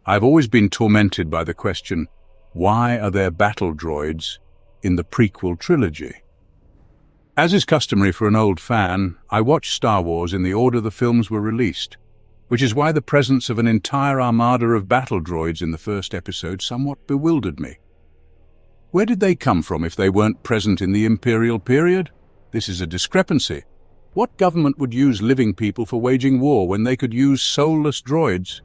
I've always been tormented by the question, why are there battle droids in the prequel trilogy? As is customary for an old fan, I watched Star Wars in the order the films were released, which is why the presence of an entire armada of battle droids in the first episode somewhat bewildered me. Where did they come from if they weren't present in the Imperial period? This is a discrepancy. What government would use living people for waging war when they could use soulless droids?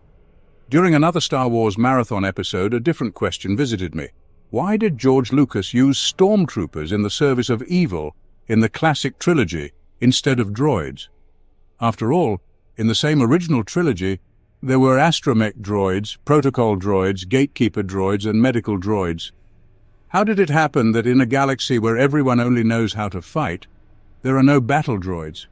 During another Star Wars marathon episode, a different question visited me. Why did George Lucas use stormtroopers in the service of evil in the classic trilogy instead of droids? After all, in the same original trilogy, there were astromech droids, protocol droids, gatekeeper droids, and medical droids. How did it happen that in a galaxy where everyone only knows how to fight, there are no battle droids?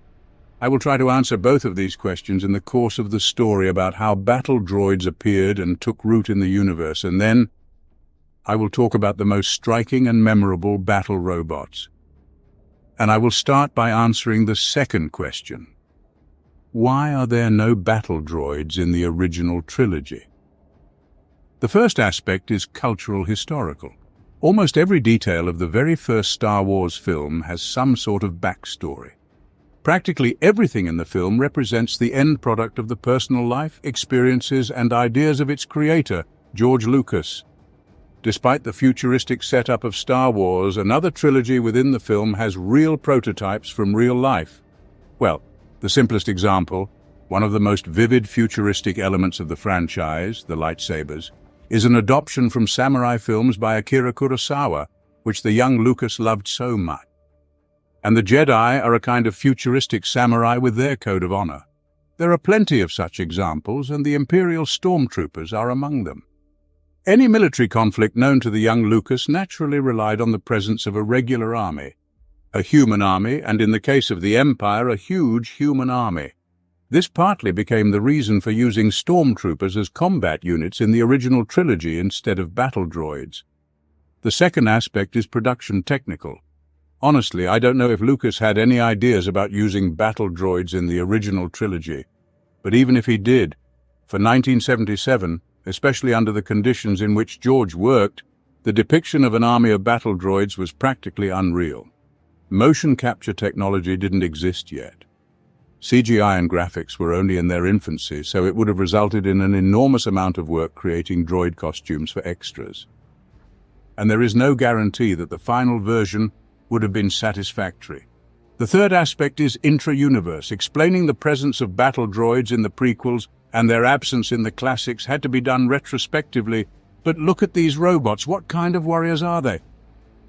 I will try to answer both of these questions in the course of the story about how battle droids appeared and took root in the universe, and then I will talk about the most striking and memorable battle robots. And I will start by answering the second question. Why are there no battle droids in the original trilogy? The first aspect is cultural historical. Almost every detail of the very first Star Wars film has some sort of backstory. Practically everything in the film represents the end product of the personal life, experiences, and ideas of its creator, George Lucas. Despite the futuristic setup of Star Wars, another trilogy within the film has real prototypes from real life. Well, the simplest example, one of the most vivid futuristic elements of the franchise, the lightsabers, is an adoption from samurai films by Akira Kurosawa, which the young Lucas loved so much. And the Jedi are a kind of futuristic samurai with their code of honor. There are plenty of such examples, and the Imperial stormtroopers are among them. Any military conflict known to the young Lucas naturally relied on the presence of a regular army, a human army, and in the case of the Empire, a huge human army. This partly became the reason for using stormtroopers as combat units in the original trilogy instead of battle droids. The second aspect is production technical. Honestly, I don't know if Lucas had any ideas about using battle droids in the original trilogy. But even if he did, for 1977, especially under the conditions in which George worked, the depiction of an army of battle droids was practically unreal. Motion capture technology didn't exist yet. CGI and graphics were only in their infancy, so it would have resulted in an enormous amount of work creating droid costumes for extras. And there is no guarantee that the final version would have been satisfactory. The third aspect is intra-universe. Explaining the presence of battle droids in the prequels and their absence in the classics had to be done retrospectively. But look at these robots. What kind of warriors are they?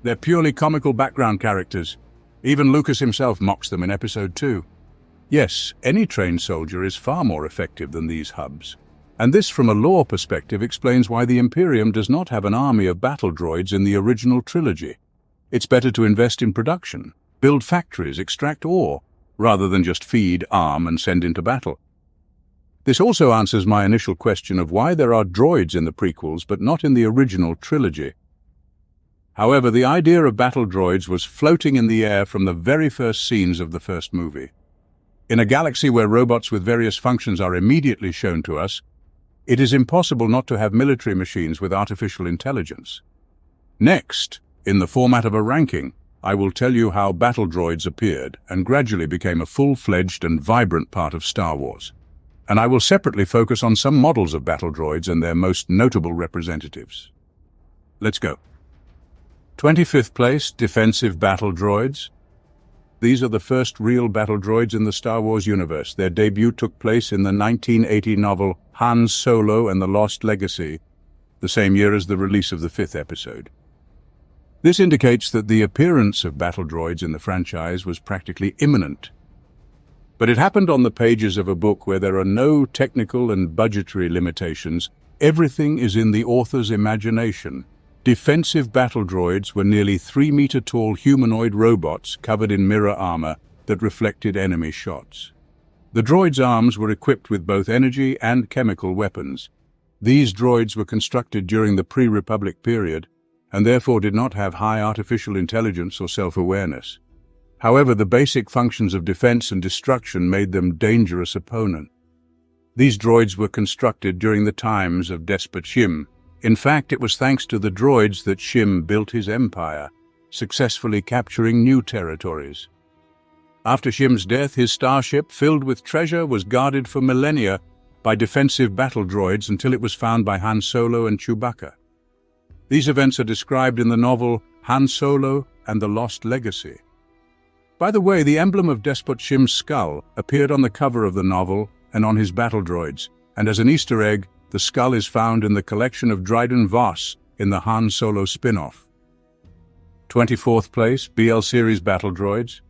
They're purely comical background characters. Even Lucas himself mocks them in Episode 2. Yes, any trained soldier is far more effective than these hubs. And this, from a lore perspective, explains why the Imperium does not have an army of battle droids in the original trilogy. It's better to invest in production, build factories, extract ore, rather than just feed, arm, and send into battle. This also answers my initial question of why there are droids in the prequels but not in the original trilogy. However, the idea of battle droids was floating in the air from the very first scenes of the first movie. In a galaxy where robots with various functions are immediately shown to us, it is impossible not to have military machines with artificial intelligence. Next, in the format of a ranking, I will tell you how battle droids appeared and gradually became a full-fledged and vibrant part of Star Wars. And I will separately focus on some models of battle droids and their most notable representatives. Let's go. 25th place, defensive battle droids. These are the first real battle droids in the Star Wars universe. Their debut took place in the 1980 novel Han Solo and the Lost Legacy, the same year as the release of the 5th episode. This indicates that the appearance of battle droids in the franchise was practically imminent. But it happened on the pages of a book where there are no technical and budgetary limitations. Everything is in the author's imagination. Defensive battle droids were nearly 3-meter-tall humanoid robots covered in mirror armor that reflected enemy shots. The droids' arms were equipped with both energy and chemical weapons. These droids were constructed during the pre-Republic period and therefore did not have high artificial intelligence or self-awareness. However, the basic functions of defense and destruction made them dangerous opponents. These droids were constructed during the times of Despot Shim. In fact, it was thanks to the droids that Shim built his empire, successfully capturing new territories. After Shim's death, his starship, filled with treasure, was guarded for millennia by defensive battle droids until it was found by Han Solo and Chewbacca. These events are described in the novel Han Solo and the Lost Legacy. By the way, the emblem of Despot Shim's skull appeared on the cover of the novel and on his battle droids, and as an Easter egg, the skull is found in the collection of Dryden Voss in the Han Solo spin-off. 24th place, BL Series Battle Droids.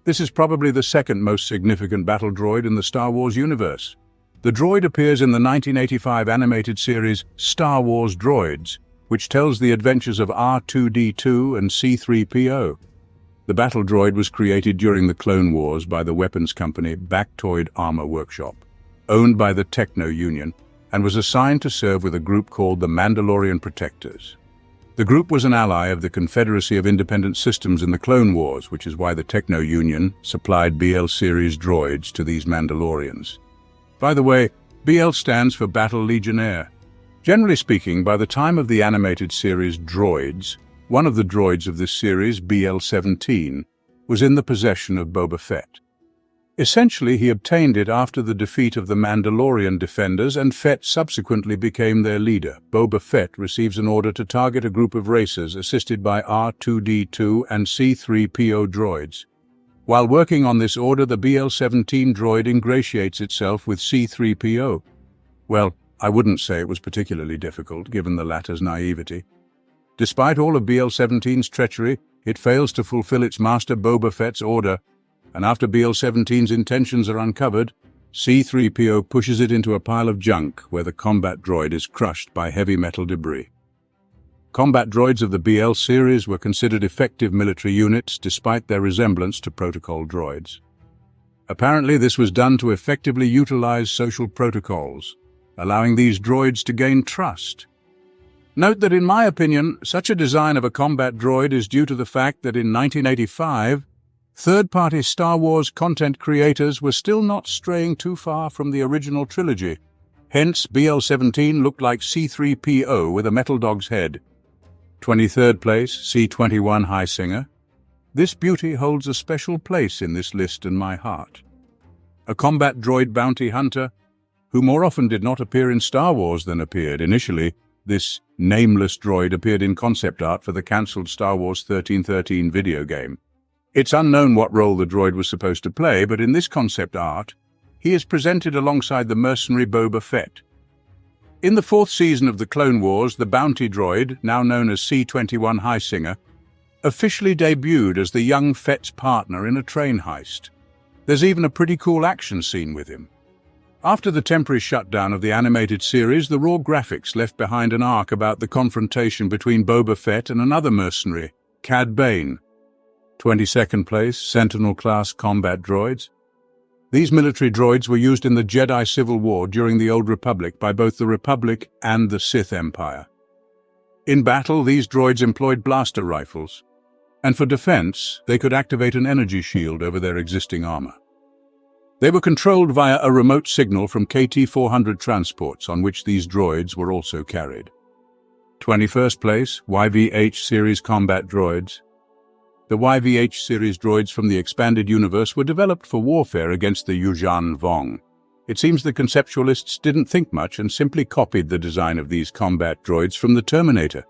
This is probably the second most significant battle droid in the Star Wars universe. The droid appears in the 1985 animated series Star Wars Droids, which tells the adventures of R2-D2 and C3PO. The battle droid was created during the Clone Wars by the weapons company Bactoid Armor Workshop, owned by the Techno Union, and was assigned to serve with a group called the Mandalorian Protectors. The group was an ally of the Confederacy of Independent Systems in the Clone Wars, which is why the Techno Union supplied BL series droids to these Mandalorians. By the way, BL stands for Battle Legionnaire. Generally speaking, by the time of the animated series Droids, one of the droids of this series, BL-17, was in the possession of Boba Fett. Essentially, he obtained it after the defeat of the Mandalorian defenders, and Fett subsequently became their leader. Boba Fett receives an order to target a group of racers assisted by R2-D2 and C3PO droids. While working on this order, the BL-17 droid ingratiates itself with C3PO. Well, I wouldn't say it was particularly difficult, given the latter's naivety. Despite all of BL-17's treachery, it fails to fulfill its master Boba Fett's order, and after BL-17's intentions are uncovered, C-3PO pushes it into a pile of junk where the combat droid is crushed by heavy metal debris. Combat droids of the BL series were considered effective military units despite their resemblance to protocol droids. Apparently, this was done to effectively utilize social protocols, allowing these droids to gain trust. Note that in my opinion, such a design of a combat droid is due to the fact that in 1985, third-party Star Wars content creators were still not straying too far from the original trilogy. Hence, BL-17 looked like C-3PO with a metal dog's head. 23rd place, C21 High Singer. This beauty holds a special place in this list in my heart. A combat droid bounty hunter, who more often did not appear in Star Wars than appeared initially, this nameless droid appeared in concept art for the cancelled Star Wars 1313 video game. It's unknown what role the droid was supposed to play, but in this concept art, he is presented alongside the mercenary Boba Fett. In the 4th season of the Clone Wars, the bounty droid, now known as C21 High Singer, officially debuted as the young Fett's partner in a train heist. There's even a pretty cool action scene with him. After the temporary shutdown of the animated series, the raw graphics left behind an arc about the confrontation between Boba Fett and another mercenary, Cad Bane. 22nd place, Sentinel-class combat droids. These military droids were used in the Jedi Civil War during the Old Republic by both the Republic and the Sith Empire. In battle, these droids employed blaster rifles, and for defense, they could activate an energy shield over their existing armor. They were controlled via a remote signal from KT-400 transports on which these droids were also carried. 21st place, YVH series combat droids. The YVH series droids from the expanded universe were developed for warfare against the Yuuzhan Vong. It seems the conceptualists didn't think much and simply copied the design of these combat droids from the Terminator.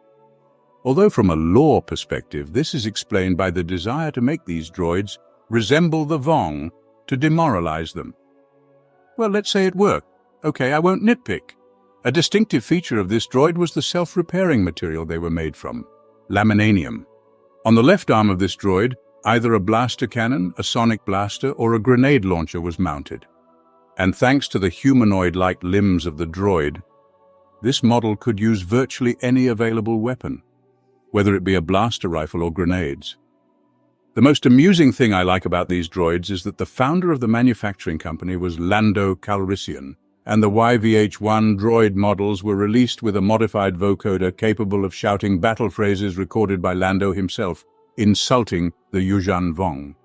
Although from a lore perspective, this is explained by the desire to make these droids resemble the Vong to demoralize them. Well, let's say it worked. Okay, I won't nitpick. A distinctive feature of this droid was the self-repairing material they were made from, laminanium. On the left arm of this droid, either a blaster cannon, a sonic blaster, or a grenade launcher was mounted. And thanks to the humanoid-like limbs of the droid, this model could use virtually any available weapon, whether it be a blaster rifle or grenades. The most amusing thing I like about these droids is that the founder of the manufacturing company was Lando Calrissian, and the YVH1 Droid models were released with a modified vocoder capable of shouting battle phrases recorded by Lando himself, insulting the Yuuzhan Vong.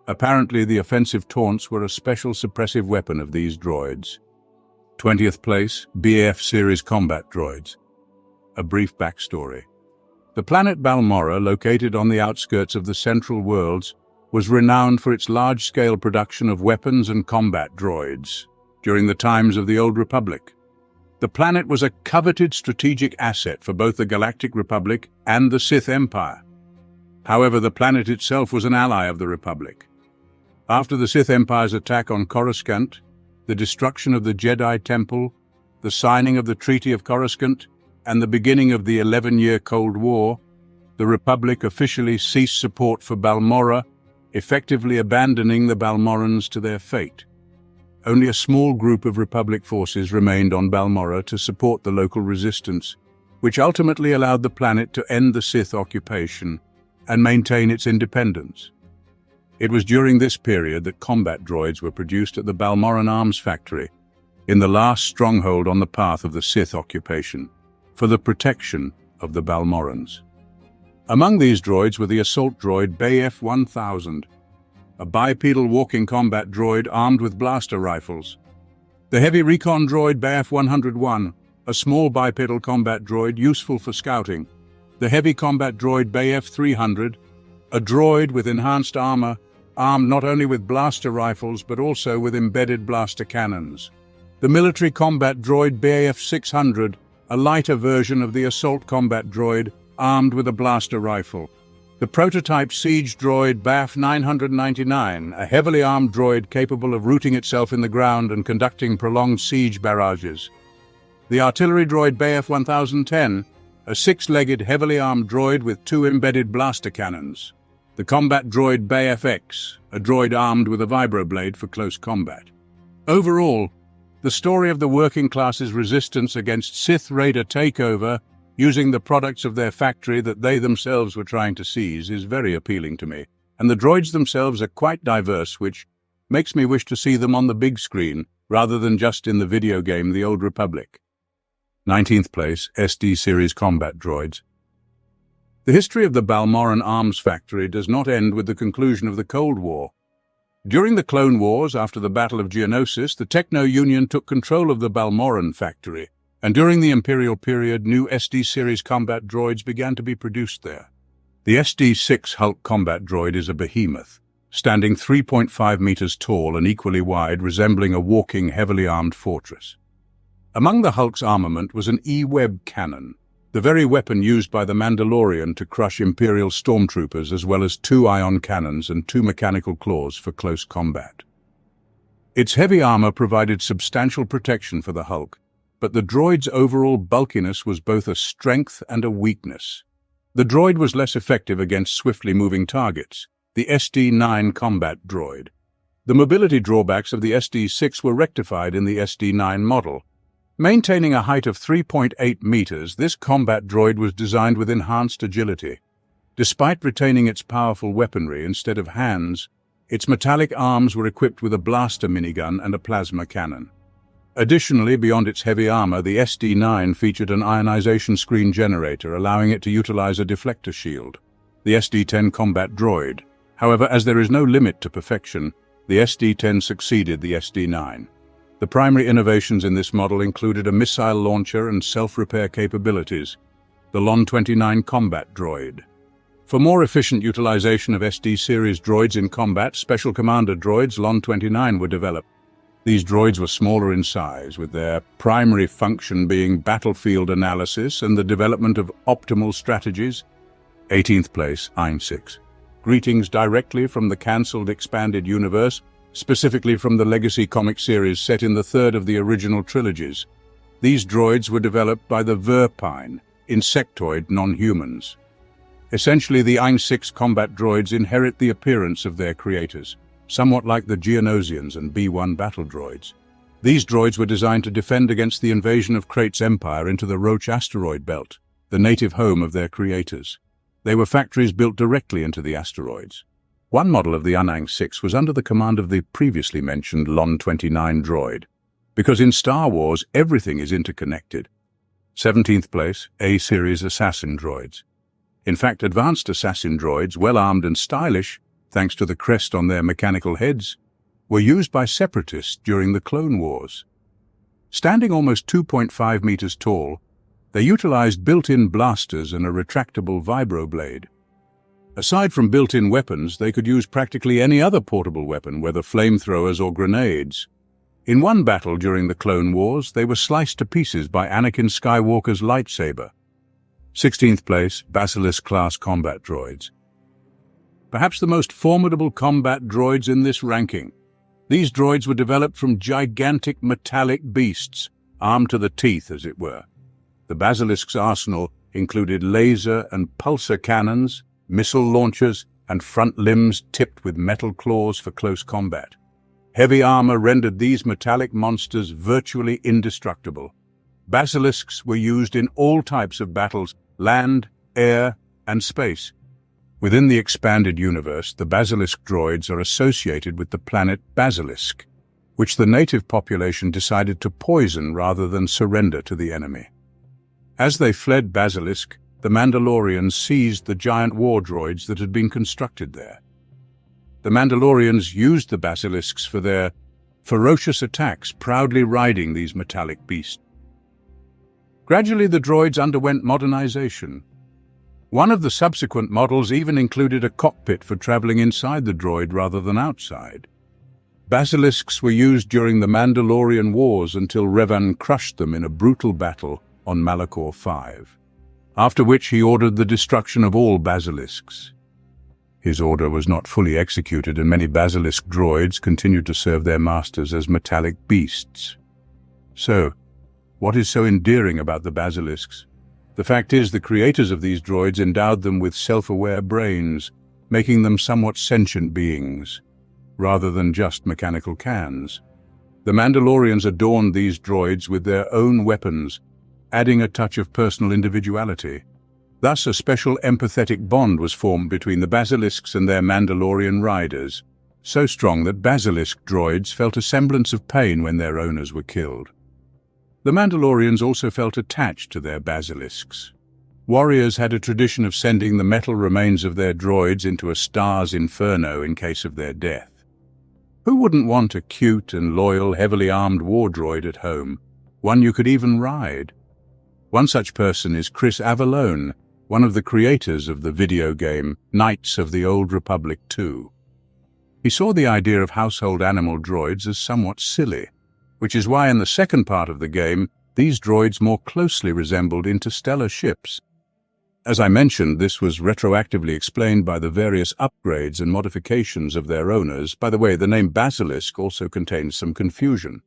Apparently, the offensive taunts were a special suppressive weapon of these droids. 20th place, BAF Series Combat Droids. A brief backstory. The planet Balmorra, located on the outskirts of the Central Worlds, was renowned for its large-scale production of weapons and combat droids during the times of the Old Republic. The planet was a coveted strategic asset for both the Galactic Republic and the Sith Empire. However, the planet itself was an ally of the Republic. After the Sith Empire's attack on Coruscant, the destruction of the Jedi Temple, the signing of the Treaty of Coruscant, and the beginning of the 11-year Cold War, the Republic officially ceased support for Balmorra, effectively abandoning the Balmorrans to their fate. Only a small group of Republic forces remained on Balmorra to support the local resistance, which ultimately allowed the planet to end the Sith occupation and maintain its independence. It was during this period that combat droids were produced at the Balmorran Arms Factory, in the last stronghold on the path of the Sith occupation, for the protection of the Balmorrans. Among these droids were the assault droid YVH1 a bipedal walking combat droid armed with blaster rifles. The heavy recon droid YVH1, a small bipedal combat droid useful for scouting. The heavy combat droid YVH300, a droid with enhanced armor, armed not only with blaster rifles but also with embedded blaster cannons. The military combat droid YVH600, a lighter version of the assault combat droid, armed with a blaster rifle. The prototype siege droid BAF-999, a heavily armed droid capable of rooting itself in the ground and conducting prolonged siege barrages. The artillery droid BAF-1010, a six-legged heavily armed droid with two embedded blaster cannons. The combat droid BAF-X, a droid armed with a vibroblade for close combat. Overall, the story of the working class's resistance against Sith Raider takeover using the products of their factory that they themselves were trying to seize is very appealing to me, and the droids themselves are quite diverse, which makes me wish to see them on the big screen rather than just in the video game The Old Republic. 19th place, SD Series Combat Droids. The history of the Balmorran Arms Factory does not end with the conclusion of the Cold War. During the Clone Wars, after the Battle of Geonosis, the Techno-Union took control of the Balmorran factory, and during the Imperial period, new SD Series combat droids began to be produced there. The SD-6 Hulk combat droid is a behemoth, standing 3.5 meters tall and equally wide, resembling a walking, heavily armed fortress. Among the Hulk's armament was an E-Web cannon, the very weapon used by the Mandalorian to crush Imperial stormtroopers, as well as two ion cannons and two mechanical claws for close combat. Its heavy armor provided substantial protection for the Hulk, but the droid's overall bulkiness was both a strength and a weakness. The droid was less effective against swiftly moving targets, the SD-9 combat droid. The mobility drawbacks of the SD-6 were rectified in the SD-9 model. Maintaining a height of 3.8 meters, this combat droid was designed with enhanced agility. Despite retaining its powerful weaponry instead of hands, its metallic arms were equipped with a blaster minigun and a plasma cannon. Additionally, beyond its heavy armor, the SD-9 featured an ionization screen generator, allowing it to utilize a deflector shield. The SD-10 combat droid. However, as there is no limit to perfection, the SD-10 succeeded the SD-9. The primary innovations in this model included a missile launcher and self-repair capabilities, the LON-29 combat droid. For more efficient utilization of SD series droids in combat, Special Commander droids LON-29 were developed. These droids were smaller in size, with their primary function being battlefield analysis and the development of optimal strategies. 18th place, YVH6. Greetings directly from the cancelled expanded universe, specifically from the Legacy comic series set in the third of the original trilogies. These droids were developed by the Verpine, insectoid non-humans. Essentially, the YVH6 combat droids inherit the appearance of their creators, somewhat like the Geonosians and B-1 battle droids. These droids were designed to defend against the invasion of Krait's empire into the Roach asteroid belt, the native home of their creators. They were factories built directly into the asteroids. One model of the Anang 6 was under the command of the previously mentioned LON-29 droid, because in Star Wars everything is interconnected. 17th place, A-series assassin droids. In fact, advanced assassin droids, well-armed and stylish, thanks to the crest on their mechanical heads, were used by separatists during the Clone Wars. Standing almost 2.5 meters tall, they utilized built-in blasters and a retractable vibroblade. Aside from built-in weapons, they could use practically any other portable weapon, whether flamethrowers or grenades. In one battle during the Clone Wars, they were sliced to pieces by Anakin Skywalker's lightsaber. 16th place, Basilisk-class combat droids. Perhaps the most formidable combat droids in this ranking. These droids were developed from gigantic metallic beasts, armed to the teeth, as it were. The Basilisk's arsenal included laser and pulsar cannons, missile launchers, and front limbs tipped with metal claws for close combat. Heavy armor rendered these metallic monsters virtually indestructible. Basilisks were used in all types of battles, land, air, and space. Within the expanded universe, the Basilisk droids are associated with the planet Basilisk, which the native population decided to poison rather than surrender to the enemy. As they fled Basilisk, the Mandalorians seized the giant war droids that had been constructed there. The Mandalorians used the Basilisks for their ferocious attacks, proudly riding these metallic beasts. Gradually, the droids underwent modernization. One of the subsequent models even included a cockpit for traveling inside the droid rather than outside. Basilisks were used during the Mandalorian Wars until Revan crushed them in a brutal battle on Malachor V, after which he ordered the destruction of all Basilisks. His order was not fully executed, and many Basilisk droids continued to serve their masters as metallic beasts. So, what is so endearing about the Basilisks? The fact is, the creators of these droids endowed them with self-aware brains, making them somewhat sentient beings, rather than just mechanical cans. The Mandalorians adorned these droids with their own weapons, adding a touch of personal individuality. Thus, a special empathetic bond was formed between the Basilisks and their Mandalorian riders, so strong that Basilisk droids felt a semblance of pain when their owners were killed. The Mandalorians also felt attached to their Basilisks. Warriors had a tradition of sending the metal remains of their droids into a star's inferno in case of their death. Who wouldn't want a cute and loyal, heavily armed war droid at home, one you could even ride? One such person is Chris Avallone, one of the creators of the video game Knights of the Old Republic 2. He saw the idea of household animal droids as somewhat silly, which is why in the second part of the game, these droids more closely resembled interstellar ships. As I mentioned, this was retroactively explained by the various upgrades and modifications of their owners. By the way, the name Basilisk also contains some confusion.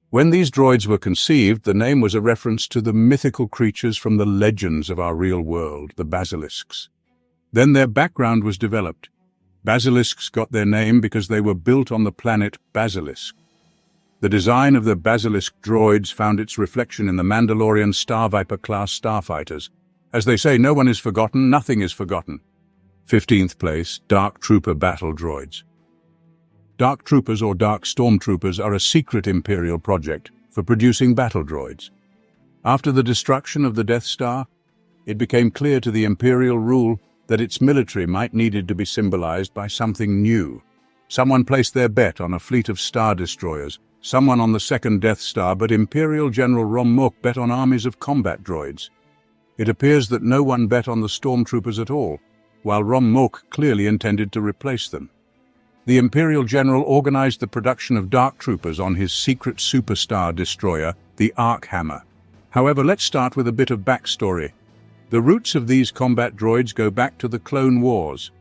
When these droids were conceived, the name was a reference to the mythical creatures from the legends of our real world, the Basilisks. Then their background was developed. Basilisks got their name because they were built on the planet Basilisk. The design of the Basilisk droids found its reflection in the Mandalorian Star Viper-class starfighters. As they say, no one is forgotten, nothing is forgotten. 15th place, Dark Trooper battle droids. Dark Troopers or Dark Stormtroopers are a secret Imperial project for producing battle droids. After the destruction of the Death Star, it became clear to the Imperial rule that its military might needed to be symbolized by something new. Someone placed their bet on a fleet of Star Destroyers, someone on the second Death Star, but Imperial General Rom Mook bet on armies of combat droids. It appears that no one bet on the Stormtroopers at all, while Rom Mook clearly intended to replace them. The Imperial General organized the production of Dark Troopers on his secret superstar destroyer, the Arkhammer. However, let's start with a bit of backstory. The roots of these combat droids go back to the Clone Wars.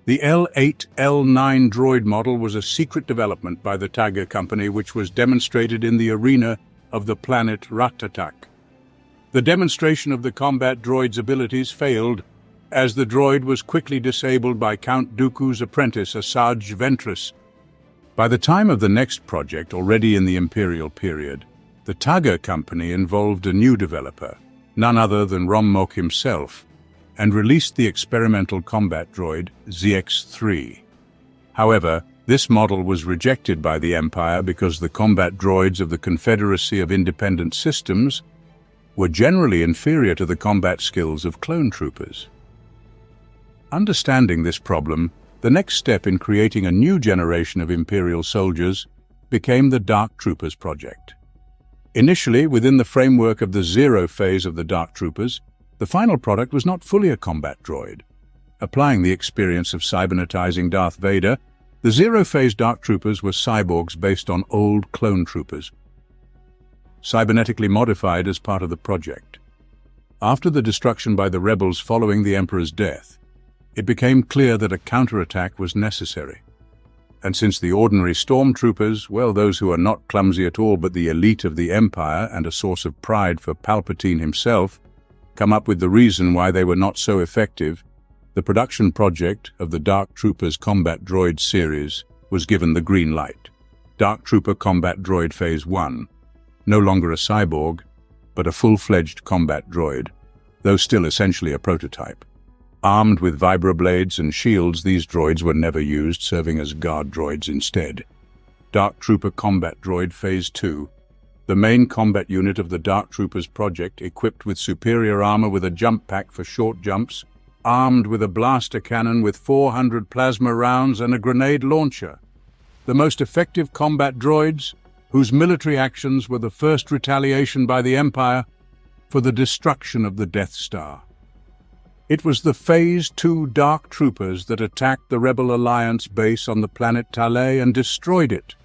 The L8, L9 droid model was a secret development by the Taga Company, which was demonstrated in the arena of the planet Ratatak. The demonstration of the combat droid's abilities failed, as the droid was quickly disabled by Count Dooku's apprentice, Asajj Ventress. By the time of the next project, already in the Imperial period, the Taga Company involved a new developer, none other than Rom Mook himself, and released the experimental combat droid ZX-3. However, this model was rejected by the Empire because the combat droids of the Confederacy of Independent Systems were generally inferior to the combat skills of clone troopers. Understanding this problem, the next step in creating a new generation of Imperial soldiers became the Dark Troopers project. Initially, within the framework of the Zero phase of the Dark Troopers, the final product was not fully a combat droid. Applying the experience of cybernetizing Darth Vader, the Zero phase Dark Troopers were cyborgs based on old clone troopers, cybernetically modified as part of the project. After the destruction by the rebels following the Emperor's death, it became clear that a counterattack was necessary. And since the ordinary stormtroopers, well, those who are not clumsy at all but the elite of the Empire and a source of pride for Palpatine himself, come up with the reason why they were not so effective, the production project of the Dark Troopers Combat Droid series was given the green light. Dark Trooper Combat Droid Phase 1, no longer a cyborg, but a full-fledged combat droid, though still essentially a prototype. Armed with vibroblades and shields, these droids were never used, serving as guard droids instead. Dark Trooper Combat Droid Phase 2, the main combat unit of the Dark Troopers project, equipped with superior armor with a jump pack for short jumps, armed with a blaster cannon with 400 plasma rounds and a grenade launcher. The most effective combat droids, whose military actions were the first retaliation by the Empire for the destruction of the Death Star. It was the Phase 2 Dark Troopers that attacked the Rebel Alliance base on the planet Talay and destroyed it.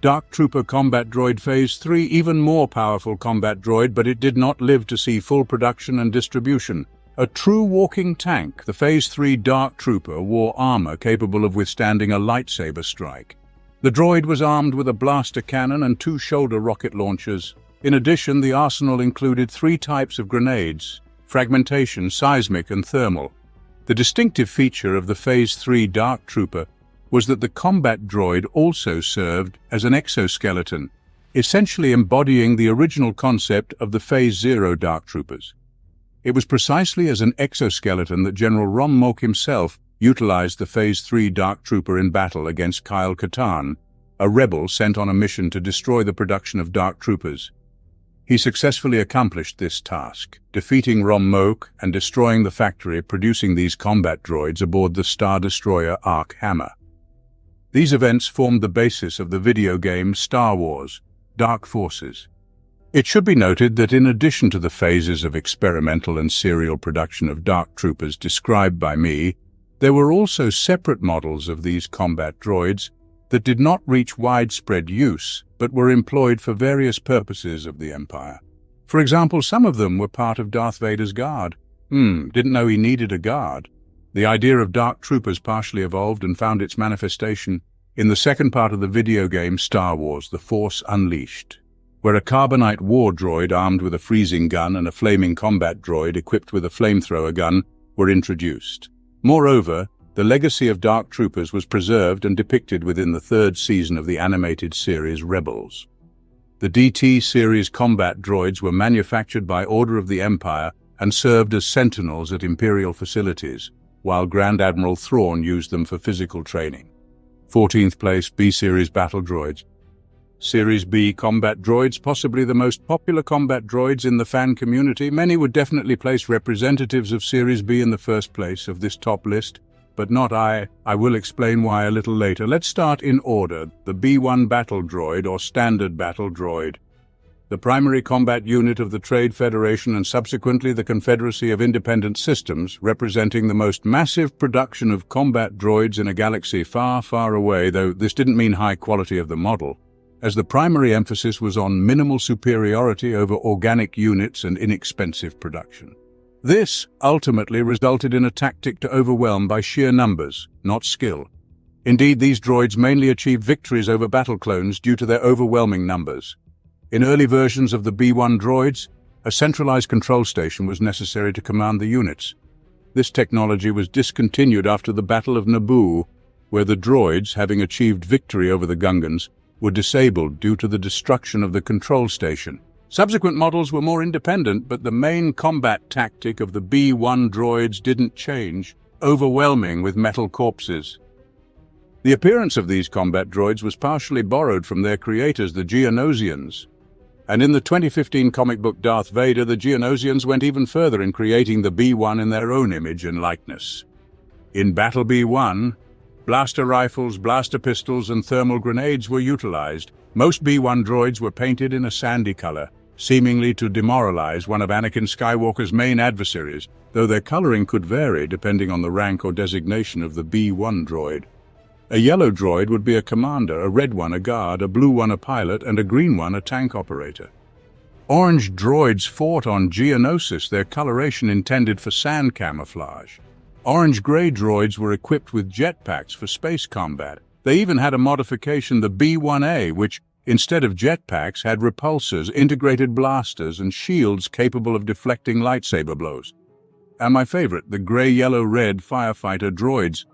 Dark Trooper Combat Droid Phase 3, even more powerful combat droid, but it did not live to see full production and distribution. A true walking tank, the Phase 3 Dark Trooper wore armor capable of withstanding a lightsaber strike. The droid was armed with a blaster cannon and 2 shoulder rocket launchers. In addition, the arsenal included 3 types of grenades: fragmentation, seismic, and thermal. The distinctive feature of the Phase 3 Dark Trooper was that the combat droid also served as an exoskeleton, essentially embodying the original concept of the Phase 0 Dark Troopers. It was precisely as an exoskeleton that General Rom Moak himself utilized the Phase 3 Dark Trooper in battle against Kyle Katarn, a rebel sent on a mission to destroy the production of Dark Troopers. He successfully accomplished this task, defeating Rom Moak and destroying the factory producing these combat droids aboard the Star Destroyer Ark Hammer. These events formed the basis of the video game Star Wars: Dark Forces. It should be noted that in addition to the phases of experimental and serial production of Dark Troopers described by me, there were also separate models of these combat droids that did not reach widespread use, but were employed for various purposes of the Empire. For example, some of them were part of Darth Vader's guard. Didn't know he needed a guard. The idea of Dark Troopers partially evolved and found its manifestation in the second part of the video game Star Wars: The Force Unleashed, where a carbonite war droid armed with a freezing gun and a flaming combat droid equipped with a flamethrower gun were introduced. Moreover, the legacy of Dark Troopers was preserved and depicted within the 3rd season of the animated series Rebels. The DT series combat droids were manufactured by order of the Empire and served as sentinels at Imperial facilities, while Grand Admiral Thrawn used them for physical training. 14th place, B-Series battle droids. Series B combat droids, possibly the most popular combat droids in the fan community. Many would definitely place representatives of Series B in the first place of this top list, but not I. I will explain why a little later. Let's start in order. The B1 battle droid, or standard battle droid. The primary combat unit of the Trade Federation and subsequently the Confederacy of Independent Systems, representing the most massive production of combat droids in a galaxy far, far away, though this didn't mean high quality of the model, as the primary emphasis was on minimal superiority over organic units and inexpensive production. This ultimately resulted in a tactic to overwhelm by sheer numbers, not skill. Indeed, these droids mainly achieved victories over battle clones due to their overwhelming numbers. In early versions of the B1 droids, a centralized control station was necessary to command the units. This technology was discontinued after the Battle of Naboo, where the droids, having achieved victory over the Gungans, were disabled due to the destruction of the control station. Subsequent models were more independent, but the main combat tactic of the B1 droids didn't change, overwhelming with metal corpses. The appearance of these combat droids was partially borrowed from their creators, the Geonosians. And in the 2015 comic book Darth Vader, the Geonosians went even further in creating the B1 in their own image and likeness. In Battle B1, blaster rifles, blaster pistols, and thermal grenades were utilized, Most B-1 droids were painted in a sandy color, seemingly to demoralize one of Anakin Skywalker's main adversaries, though their coloring could vary depending on the rank or designation of the B-1 droid. A yellow droid would be a commander, a red one a guard, a blue one a pilot, and a green one a tank operator. Orange droids fought on Geonosis, their coloration intended for sand camouflage. Orange-gray droids were equipped with jetpacks for space combat. They even had a modification, the B-1A, which, instead of jetpacks, had repulsors, integrated blasters, and shields capable of deflecting lightsaber blows. And my favorite, the gray-yellow-red firefighter droids.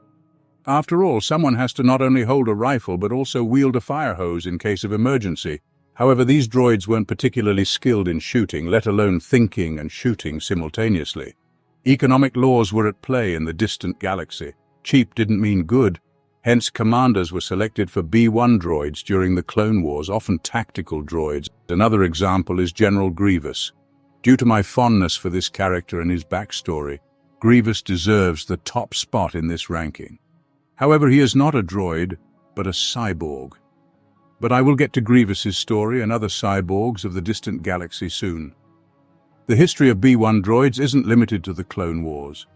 After all, someone has to not only hold a rifle but also wield a fire hose in case of emergency. However, these droids weren't particularly skilled in shooting, let alone thinking and shooting simultaneously. Economic laws were at play in the distant galaxy. Cheap didn't mean good. Hence, commanders were selected for B-1 droids during the Clone Wars, often tactical droids. Another example is General Grievous. Due to my fondness for this character and his backstory, Grievous deserves the top spot in this ranking. However, he is not a droid, but a cyborg. But I will get to Grievous's story and other cyborgs of the distant galaxy soon. The history of B-1 droids isn't limited to the Clone Wars.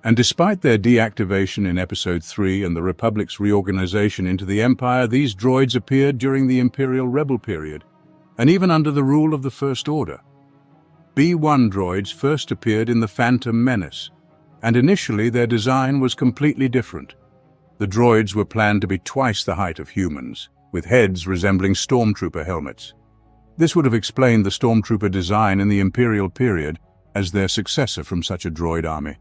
And despite their deactivation in Episode 3 and the Republic's reorganization into the Empire, these droids appeared during the Imperial Rebel period, and even under the rule of the First Order. B-1 droids first appeared in the Phantom Menace, and initially their design was completely different. The droids were planned to be twice the height of humans, with heads resembling stormtrooper helmets. This would have explained the stormtrooper design in the Imperial period as their successor from such a droid army.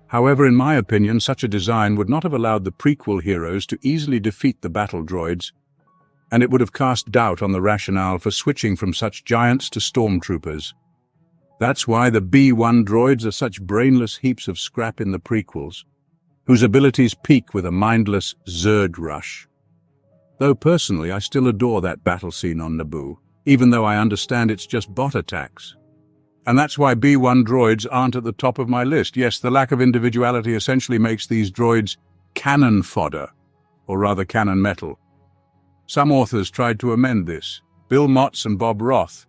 However, in my opinion, such a design would not have allowed the prequel heroes to easily defeat the battle droids, and it would have cast doubt on the rationale for switching from such giants to stormtroopers. That's why the B-1 droids are such brainless heaps of scrap in the prequels, whose abilities peak with a mindless Zerg rush. Though personally, I still adore that battle scene on Naboo, even though I understand it's just bot attacks. And that's why B-1 droids aren't at the top of my list. Yes, the lack of individuality essentially makes these droids cannon fodder, or rather cannon metal. Some authors tried to amend this. Bill Motz and Bob Roth,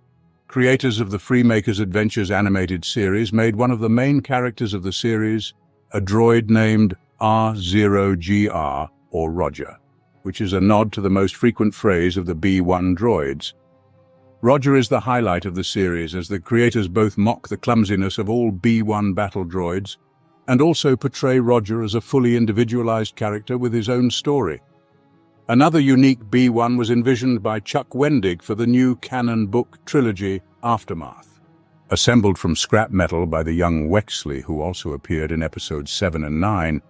creators of the Freemakers Adventures animated series, made one of the main characters of the series a droid named R0GR, or Roger, which is a nod to the most frequent phrase of the B-1 droids. Roger is the highlight of the series, as the creators both mock the clumsiness of all B-1 battle droids and also portray Roger as a fully individualized character with his own story. Another unique B-1 was envisioned by Chuck Wendig for the new canon book trilogy Aftermath. Assembled from scrap metal by the young Wexley, who also appeared in episodes 7 and 9,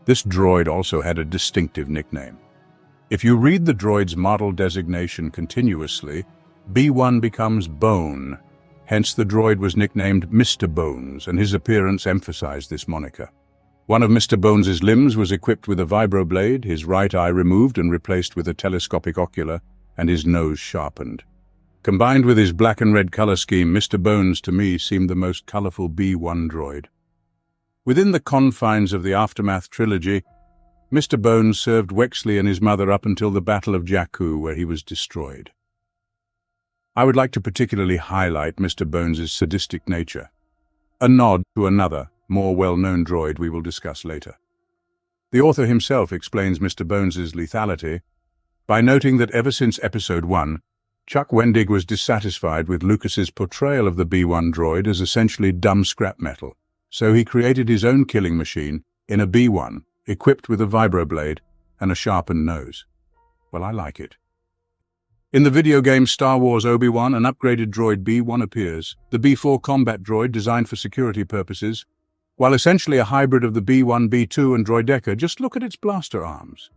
this droid also had a distinctive nickname. If you read the droid's model designation continuously, B-1 becomes Bone. Hence the droid was nicknamed Mr. Bones, and his appearance emphasized this moniker. One of Mr. Bones's limbs was equipped with a vibroblade, his right eye removed and replaced with a telescopic ocular, and his nose sharpened. Combined with his black and red color scheme, Mr. Bones to me seemed the most colorful B-1 droid. Within the confines of the Aftermath trilogy, Mr. Bones served Wexley and his mother up until the Battle of Jakku, where he was destroyed. I would like to particularly highlight Mr. Bones's sadistic nature, a nod to another, more well-known droid we will discuss later. The author himself explains Mr. Bones's lethality by noting that ever since Episode 1, Chuck Wendig was dissatisfied with Lucas's portrayal of the B-1 droid as essentially dumb scrap metal, so he created his own killing machine in a B-1, equipped with a vibroblade and a sharpened nose. Well, I like it. In the video game Star Wars Obi-Wan, an upgraded droid B-1 appears, the B-4 combat droid designed for security purposes. While essentially a hybrid of the B-1, B-2 and Droideka, just look at its blaster arms.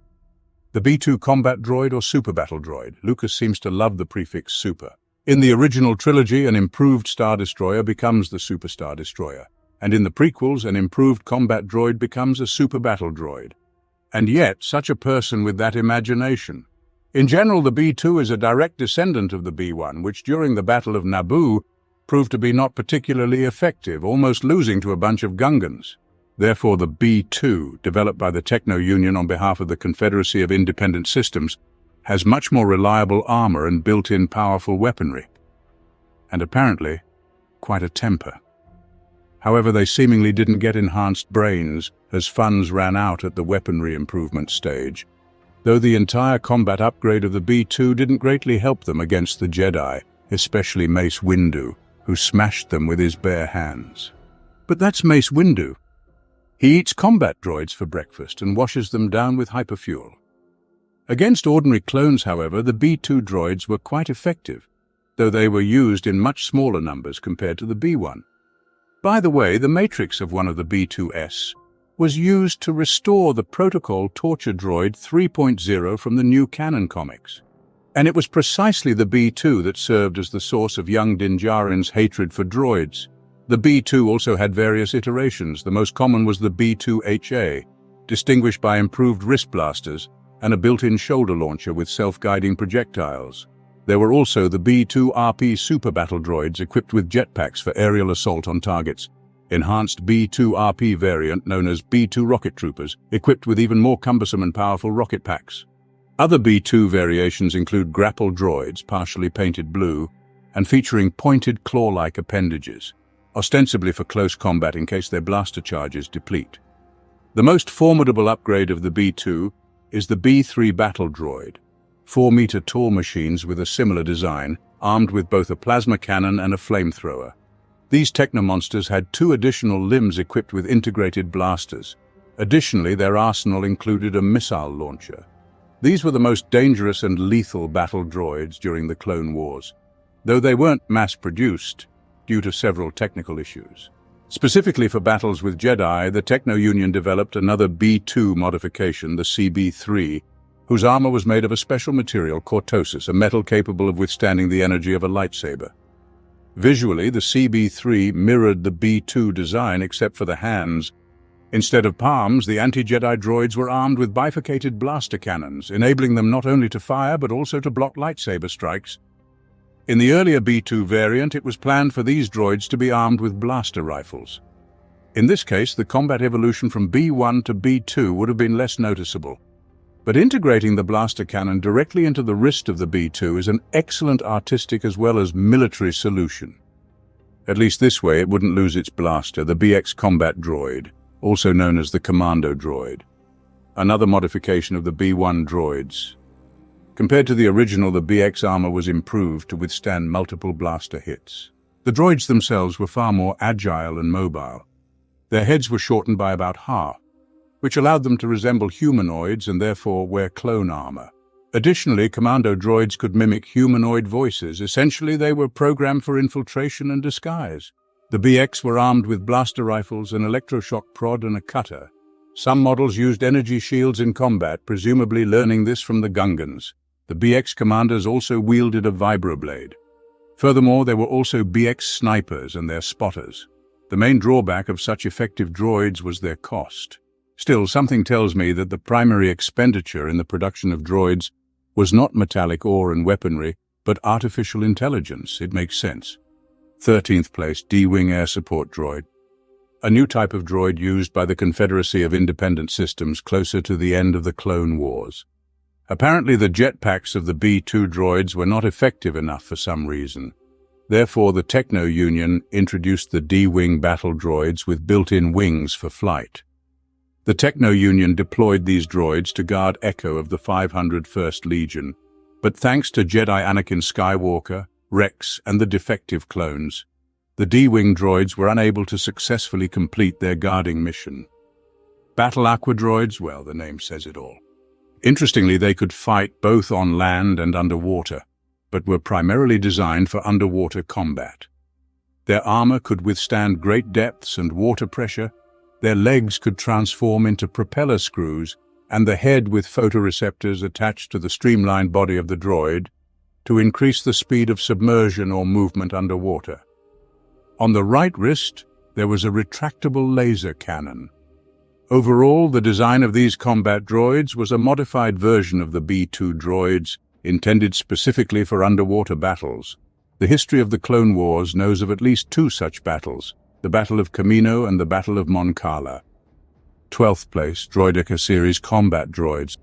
The B-2 combat droid or super battle droid. Lucas seems to love the prefix super. In the original trilogy, an improved Star Destroyer becomes the Super Star Destroyer, and in the prequels, an improved combat droid becomes a super battle droid. And yet, such a person with that imagination. In general, the B-2 is a direct descendant of the B-1, which during the Battle of Naboo proved to be not particularly effective, almost losing to a bunch of Gungans. Therefore, the B-2, developed by the Techno Union on behalf of the Confederacy of Independent Systems, has much more reliable armor and built-in powerful weaponry, and apparently quite a temper. However, they seemingly didn't get enhanced brains as funds ran out at the weaponry improvement stage, though the entire combat upgrade of the B2 didn't greatly help them against the Jedi, especially Mace Windu, who smashed them with his bare hands. But that's Mace Windu. He eats combat droids for breakfast and washes them down with hyperfuel. Against ordinary clones, however, the B2 droids were quite effective, though they were used in much smaller numbers compared to the B1. By the way, the matrix of one of the B2S was used to restore the protocol torture droid 3.0 from the new canon comics. And it was precisely the B2 that served as the source of young Din Djarin's hatred for droids. The B2 also had various iterations. The most common was the B2HA, distinguished by improved wrist blasters and a built-in shoulder launcher with self-guiding projectiles. There were also the B2RP super battle droids equipped with jetpacks for aerial assault on targets, enhanced B2RP variant known as B2 rocket troopers, equipped with even more cumbersome and powerful rocket packs. Other B2 variations include grapple droids, partially painted blue, and featuring pointed claw-like appendages, ostensibly for close combat in case their blaster charges deplete. The most formidable upgrade of the B2 is the B3 battle droid, 4-meter-tall machines with a similar design, armed with both a plasma cannon and a flamethrower. These technomonsters had 2 additional limbs equipped with integrated blasters. Additionally, their arsenal included a missile launcher. These were the most dangerous and lethal battle droids during the Clone Wars, though they weren't mass-produced due to several technical issues. Specifically for battles with Jedi, the Techno Union developed another B2 modification, the CB3, whose armor was made of a special material, cortosis, a metal capable of withstanding the energy of a lightsaber. Visually, the CB3 mirrored the B2 design except for the hands. Instead of palms, the anti-Jedi droids were armed with bifurcated blaster cannons, enabling them not only to fire but also to block lightsaber strikes. In the earlier B2 variant, it was planned for these droids to be armed with blaster rifles. In this case, the combat evolution from B1 to B2 would have been less noticeable. But integrating the blaster cannon directly into the wrist of the B2 is an excellent artistic as well as military solution. At least this way it wouldn't lose its blaster, the BX combat droid, also known as the commando droid, another modification of the B1 droids. Compared to the original, the BX armor was improved to withstand multiple blaster hits. The droids themselves were far more agile and mobile. Their heads were shortened by about half, which allowed them to resemble humanoids and therefore wear clone armor. Additionally, commando droids could mimic humanoid voices. Essentially, they were programmed for infiltration and disguise. The BX were armed with blaster rifles, an electroshock prod, and a cutter. Some models used energy shields in combat, presumably learning this from the Gungans. The BX commanders also wielded a vibroblade. Furthermore, there were also BX snipers and their spotters. The main drawback of such effective droids was their cost. Still, something tells me that the primary expenditure in the production of droids was not metallic ore and weaponry, but artificial intelligence. It makes sense. 13th place, Dwing Air Support Droid. A new type of droid used by the Confederacy of Independent Systems closer to the end of the Clone Wars. Apparently, the jetpacks of the B2 droids were not effective enough for some reason. Therefore, the Techno Union introduced the Dwing battle droids with built-in wings for flight. The Techno Union deployed these droids to guard Echo of the 501st Legion, but thanks to Jedi Anakin Skywalker, Rex, and the defective clones, the Dwing droids were unable to successfully complete their guarding mission. Battle Aqua droids, well, the name says it all. Interestingly, they could fight both on land and underwater, but were primarily designed for underwater combat. Their armor could withstand great depths and water pressure. Their legs could transform into propeller screws, and the head with photoreceptors attached to the streamlined body of the droid to increase the speed of submersion or movement underwater. On the right wrist, there was a retractable laser cannon. Overall, the design of these combat droids was a modified version of the B2 droids, intended specifically for underwater battles. The history of the Clone Wars knows of at least 2 such battles, the Battle of Kamino and the Battle of Mon Cala. 12th place, Droideka series combat droids.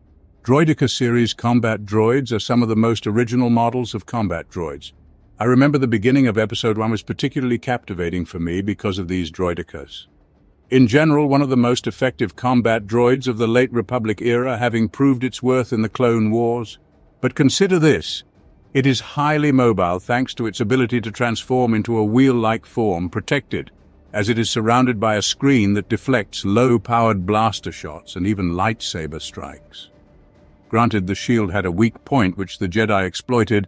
Droideka series combat droids are some of the most original models of combat droids. I remember the beginning of Episode 1 was particularly captivating for me because of these droidekas. In general, one of the most effective combat droids of the late Republic era, having proved its worth in the Clone Wars. But consider this. It is highly mobile thanks to its ability to transform into a wheel-like form, protected, as it is surrounded by a screen that deflects low-powered blaster shots and even lightsaber strikes. Granted, the shield had a weak point which the Jedi exploited,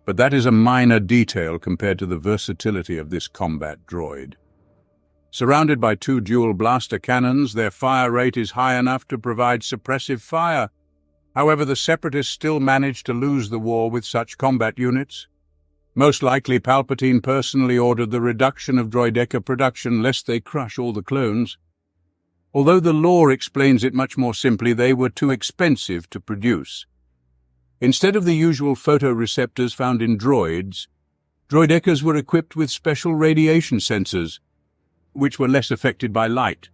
but that is a minor detail compared to the versatility of this combat droid. Surrounded by two dual blaster cannons, their fire rate is high enough to provide suppressive fire. However, the Separatists still managed to lose the war with such combat units. Most likely, Palpatine personally ordered the reduction of droideka production lest they crush all the clones. Although the lore explains it much more simply, they were too expensive to produce. Instead of the usual photoreceptors found in droids, droidekas were equipped with special radiation sensors, which were less affected by light.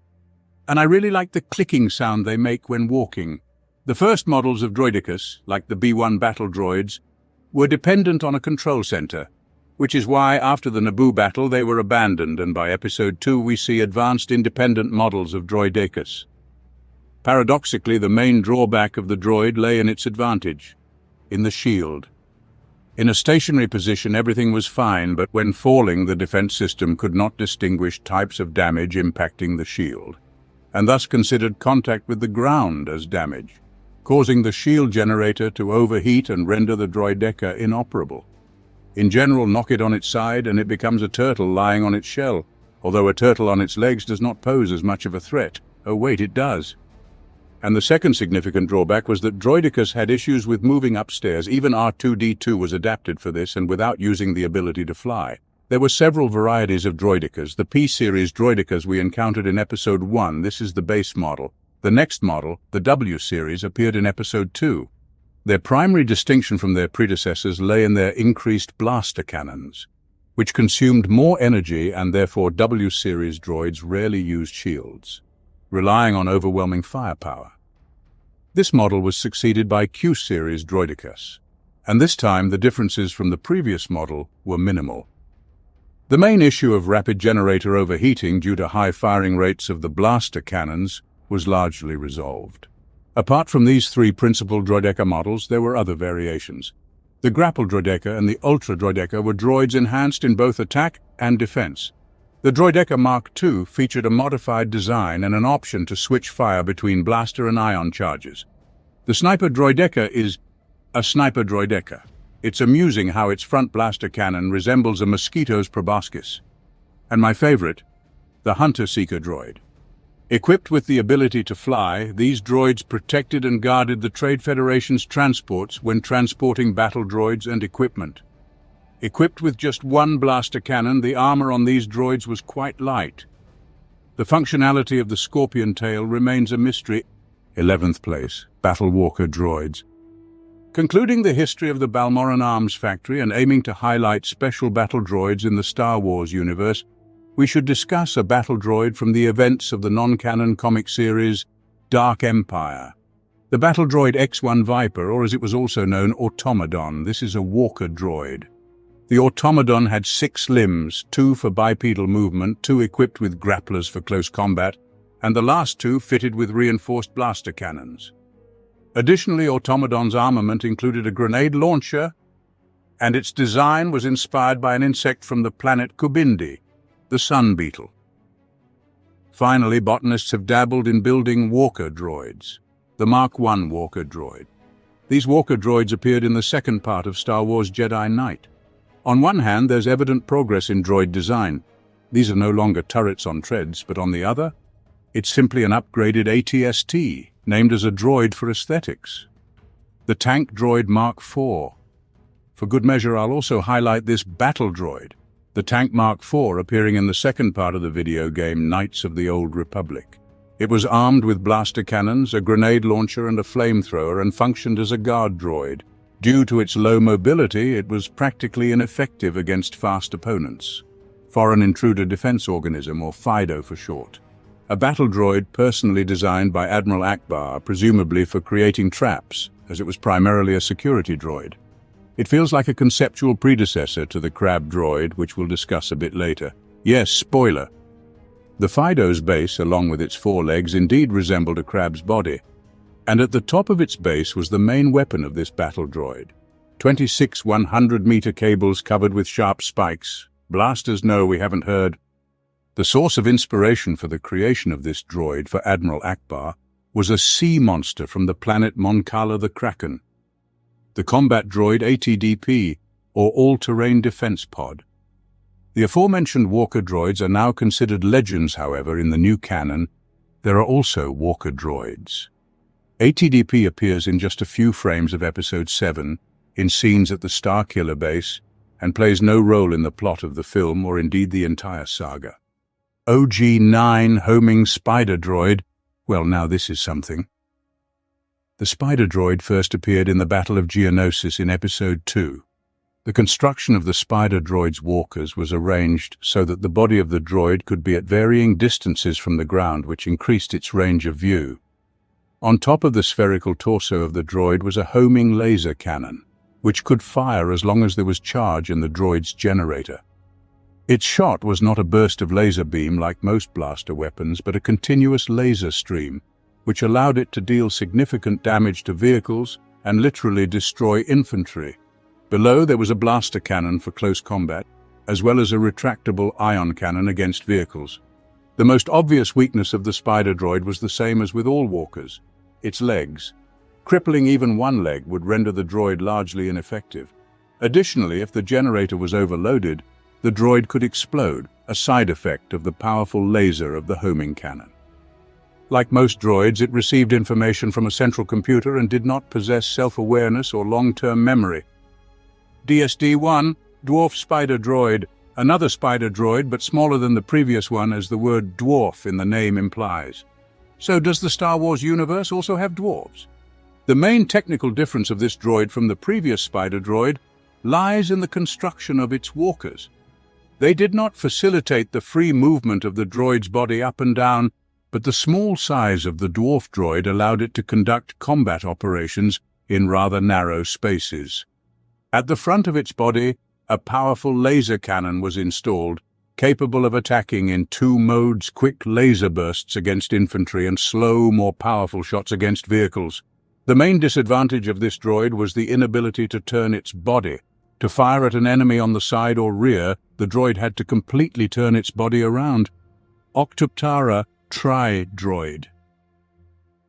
And I really like the clicking sound they make when walking. The first models of droidekas, like the B-1 battle droids, were dependent on a control center, which is why after the Naboo battle they were abandoned, and by Episode 2 we see advanced independent models of droidekas. Paradoxically, the main drawback of the droid lay in its advantage, in the shield. In a stationary position everything was fine, but when falling the defense system could not distinguish types of damage impacting the shield, and thus considered contact with the ground as damage, causing the shield generator to overheat and render the droideka inoperable. In general, knock it on its side and it becomes a turtle lying on its shell, although a turtle on its legs does not pose as much of a threat. Oh wait, it does. And the second significant drawback was that droidekas had issues with moving upstairs. Even R2-D2 was adapted for this and without using the ability to fly. There were several varieties of droidekas. The P-series droidekas we encountered in Episode 1, this is the base model. The next model, the W-series, appeared in Episode 2. Their primary distinction from their predecessors lay in their increased blaster cannons, which consumed more energy, and therefore W-series droids rarely used shields, relying on overwhelming firepower. This model was succeeded by Q-series droidekas, and this time the differences from the previous model were minimal. The main issue of rapid generator overheating due to high firing rates of the blaster cannons was largely resolved. Apart from these three principal droideka models, there were other variations. The grapple droideka and the ultra droideka were droids enhanced in both attack and defense. The droideka Mark II featured a modified design and an option to switch fire between blaster and ion charges. The sniper droideka is a sniper droideka. It's amusing how its front blaster cannon resembles a mosquito's proboscis. And my favorite, the hunter-seeker droid. Equipped with the ability to fly, these droids protected and guarded the Trade Federation's transports when transporting battle droids and equipment. Equipped with just one blaster cannon, the armor on these droids was quite light. The functionality of the Scorpion tail remains a mystery. 11th place, Battle Walker droids. Concluding the history of the Balmoral Arms Factory and aiming to highlight special battle droids in the Star Wars universe, we should discuss a battle droid from the events of the non-canon comic series Dark Empire. The battle droid X-1 Viper, or as it was also known, Automadon. This is a walker droid. The Automadon had 6 limbs, 2 for bipedal movement, 2 equipped with grapplers for close combat, and the last 2 fitted with reinforced blaster cannons. Additionally, Automadon's armament included a grenade launcher, and its design was inspired by an insect from the planet Kubindi, the sun beetle. Finally, botanists have dabbled in building walker droids, the Mark I walker droid. These walker droids appeared in the second part of Star Wars Jedi Knight. On one hand, there's evident progress in droid design. These are no longer turrets on treads, but on the other, it's simply an upgraded AT-ST, named as a droid for aesthetics. The tank droid Mark IV. For good measure, I'll also highlight this battle droid, the tank Mark IV, appearing in the second part of the video game Knights of the Old Republic. It was armed with blaster cannons, a grenade launcher and a flamethrower, and functioned as a guard droid. Due to its low mobility, it was practically ineffective against fast opponents. Foreign Intruder Defense Organism, or FIDO for short. a battle droid personally designed by Admiral Akbar, presumably for creating traps, as it was primarily a security droid. It feels like a conceptual predecessor to the Crab droid, which we'll discuss a bit later. Yes, spoiler. The Fido's base, along with its forelegs, indeed resembled a crab's body, and at the top of its base was the main weapon of this battle droid. 26 100-meter cables covered with sharp spikes. Blasters, no, we haven't heard. The source of inspiration for the creation of this droid for Admiral Akbar was a sea monster from the planet Moncala the Kraken, the combat droid ATDP, or All-Terrain Defense Pod. The aforementioned walker droids are now considered legends, however, in the new canon. There are also walker droids. ATDP appears in just a few frames of Episode 7, in scenes at the Starkiller base, and plays no role in the plot of the film or indeed the entire saga. OG-9 homing spider droid, well, now this is something. The spider droid first appeared in the Battle of Geonosis in Episode 2. The construction of the spider droid's walkers was arranged so that the body of the droid could be at varying distances from the ground, which increased its range of view. On top of the spherical torso of the droid was a homing laser cannon, which could fire as long as there was charge in the droid's generator. Its shot was not a burst of laser beam like most blaster weapons, but a continuous laser stream, which allowed it to deal significant damage to vehicles and literally destroy infantry. Below there was a blaster cannon for close combat, as well as a retractable ion cannon against vehicles. The most obvious weakness of the spider droid was the same as with all walkers: its legs. Crippling even one leg would render the droid largely ineffective. Additionally, if the generator was overloaded, the droid could explode, a side effect of the powerful laser of the homing cannon. Like most droids, it received information from a central computer and did not possess self-awareness or long-term memory. DSD-1, Dwarf Spider Droid, another spider droid but smaller than the previous one, as the word dwarf in the name implies. So does the Star Wars universe also have dwarves? The main technical difference of this droid from the previous spider droid lies in the construction of its walkers. They did not facilitate the free movement of the droid's body up and down, but the small size of the dwarf droid allowed it to conduct combat operations in rather narrow spaces. At the front of its body, a powerful laser cannon was installed, capable of attacking in two modes: quick laser bursts against infantry and slow, more powerful shots against vehicles. The main disadvantage of this droid was the inability to turn its body. To fire at an enemy on the side or rear, the droid had to completely turn its body around. Octoptara Tri-Droid.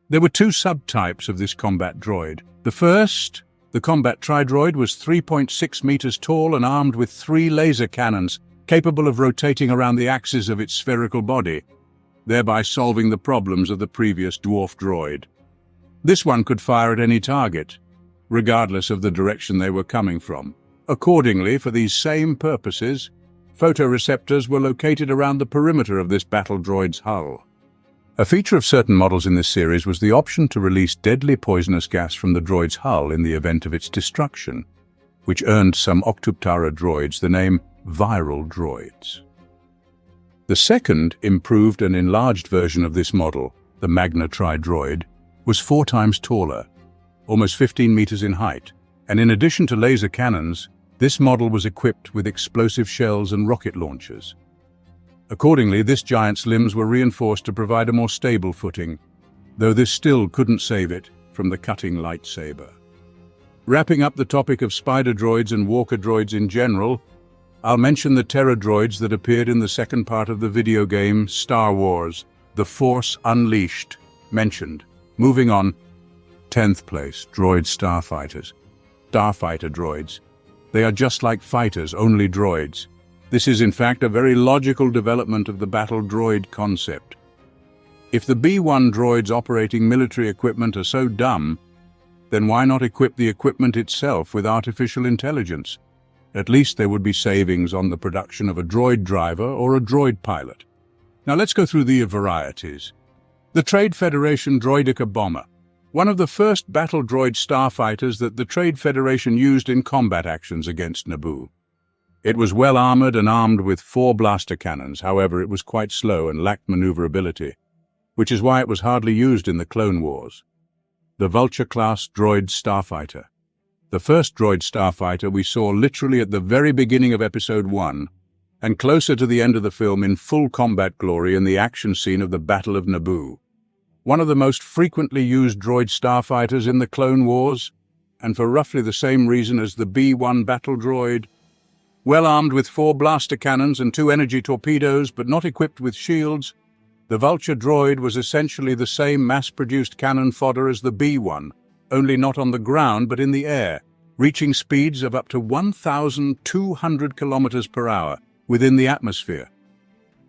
There were two subtypes of this combat droid. The first, the combat Tri-Droid, was 3.6 meters tall and armed with 3 laser cannons, capable of rotating around the axis of its spherical body, thereby solving the problems of the previous dwarf droid. This one could fire at any target, regardless of the direction they were coming from. Accordingly, for these same purposes, photoreceptors were located around the perimeter of this battle droid's hull. A feature of certain models in this series was the option to release deadly poisonous gas from the droid's hull in the event of its destruction, which earned some Octoptara droids the name viral droids. The second, improved and enlarged version of this model, the Magna Tri-Droid, was 4 times taller, almost 15 meters in height, and in addition to laser cannons, this model was equipped with explosive shells and rocket launchers. Accordingly, this giant's limbs were reinforced to provide a more stable footing, though this still couldn't save it from the cutting lightsaber. Wrapping up the topic of spider droids and walker droids in general, I'll mention the Terra droids that appeared in the second part of the video game Star Wars: The Force Unleashed, mentioned. Moving on, 10th place, droid starfighters. Starfighter droids. They are just like fighters, only droids. This is in fact a very logical development of the battle droid concept. If the B-1 droids operating military equipment are so dumb, then why not equip the equipment itself with artificial intelligence? At least there would be savings on the production of a droid driver or a droid pilot. Now let's go through the varieties. The Trade Federation Droidica Bomber, one of the first battle droid starfighters that the Trade Federation used in combat actions against Naboo. It was well armored and armed with 4 blaster cannons. However, it was quite slow and lacked maneuverability. which is why it was hardly used in the Clone Wars. The Vulture-class droid starfighter. The first droid starfighter we saw literally at the very beginning of Episode 1, and closer to the end of the film in full combat glory in the action scene of the Battle of Naboo. One of the most frequently used droid starfighters in the Clone Wars, and for roughly the same reason as the B-1 battle droid. Well armed with 4 blaster cannons and 2 energy torpedoes, but not equipped with shields, the Vulture droid was essentially the same mass-produced cannon fodder as the B-1, only not on the ground but in the air, reaching speeds of up to 1,200 kilometers per hour within the atmosphere.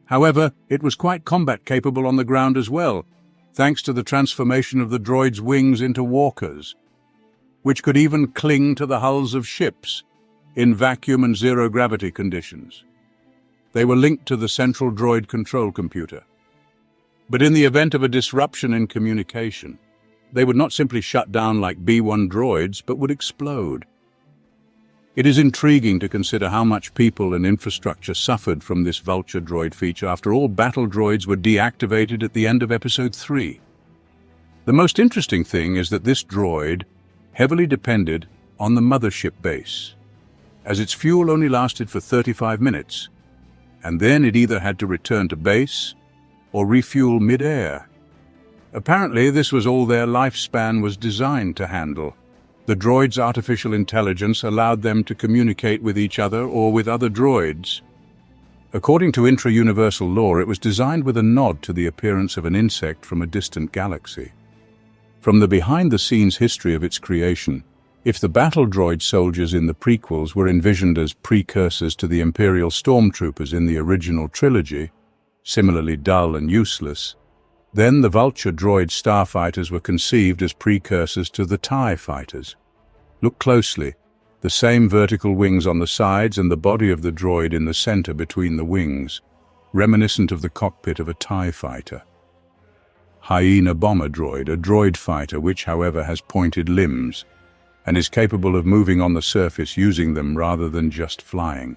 However, it was quite combat-capable on the ground as well, thanks to the transformation of the droid's wings into walkers, which could even cling to the hulls of ships in vacuum and zero-gravity conditions. They were linked to the central droid control computer. But in the event of a disruption in communication, they would not simply shut down like B-1 droids, but would explode. It is intriguing to consider how much people and infrastructure suffered from this Vulture droid feature after all battle droids were deactivated at the end of Episode 3. The most interesting thing is that this droid heavily depended on the mothership base, as its fuel only lasted for 35 minutes, and then it either had to return to base or refuel mid-air. Apparently, this was all their lifespan was designed to handle. The droid's artificial intelligence allowed them to communicate with each other or with other droids. According to intra-universal lore, it was designed with a nod to the appearance of an insect from a distant galaxy. From the behind-the-scenes history of its creation, if the battle droid soldiers in the prequels were envisioned as precursors to the Imperial stormtroopers in the original trilogy, similarly dull and useless, then the Vulture droid starfighters were conceived as precursors to the TIE fighters. Look closely, the same vertical wings on the sides and the body of the droid in the center between the wings, reminiscent of the cockpit of a TIE fighter. Hyena bomber droid, a droid fighter which, however, has pointed limbs and is capable of moving on the surface using them rather than just flying.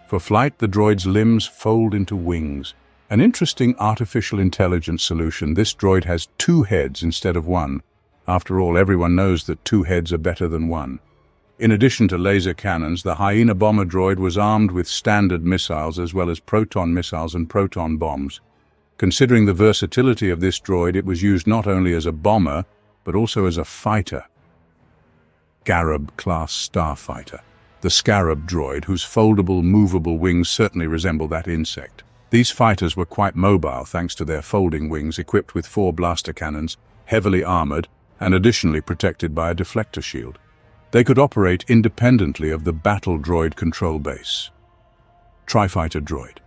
For flight, the droid's limbs fold into wings. An interesting artificial intelligence solution. This droid has 2 heads instead of 1. After all, everyone knows that 2 heads are better than 1. In addition to laser cannons, the Hyena bomber droid was armed with standard missiles as well as proton missiles and proton bombs. Considering the versatility of this droid, it was used not only as a bomber, but also as a fighter. Scarab-class starfighter. The Scarab droid, whose foldable, movable wings certainly resemble that insect. These fighters were quite mobile thanks to their folding wings equipped with 4 blaster cannons, heavily armored, and additionally protected by a deflector shield. They could operate independently of the battle droid control base. Tri-fighter droid.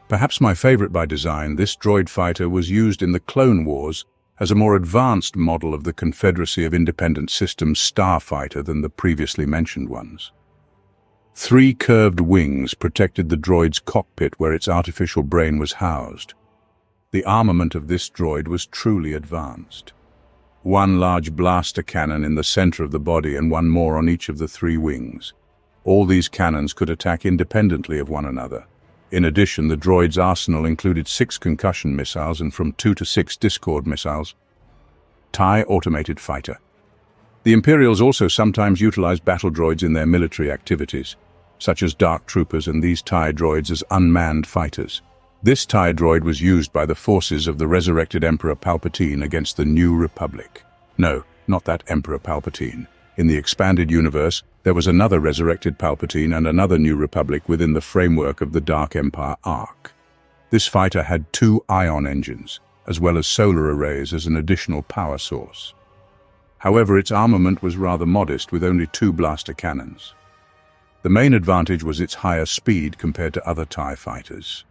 Perhaps my favorite by design, this droid fighter was used in the Clone Wars as a more advanced model of the Confederacy of Independent Systems starfighter than the previously mentioned ones. 3 curved wings protected the droid's cockpit where its artificial brain was housed. The armament of this droid was truly advanced. 1 large blaster cannon in the center of the body and 1 more on each of the 3 wings. All these cannons could attack independently of one another. In addition, the droid's arsenal included 6 concussion missiles and from 2 to 6 Discord missiles. TIE automated fighter. The Imperials also sometimes utilized battle droids in their military activities, such as Dark Troopers and these TIE droids as unmanned fighters. This TIE droid was used by the forces of the resurrected Emperor Palpatine against the New Republic. No, not that Emperor Palpatine. In the expanded universe, there was another resurrected Palpatine and another New Republic within the framework of the Dark Empire arc. This fighter had 2 ion engines, as well as solar arrays as an additional power source. However, its armament was rather modest, with only 2 blaster cannons. The main advantage was its higher speed compared to other TIE fighters.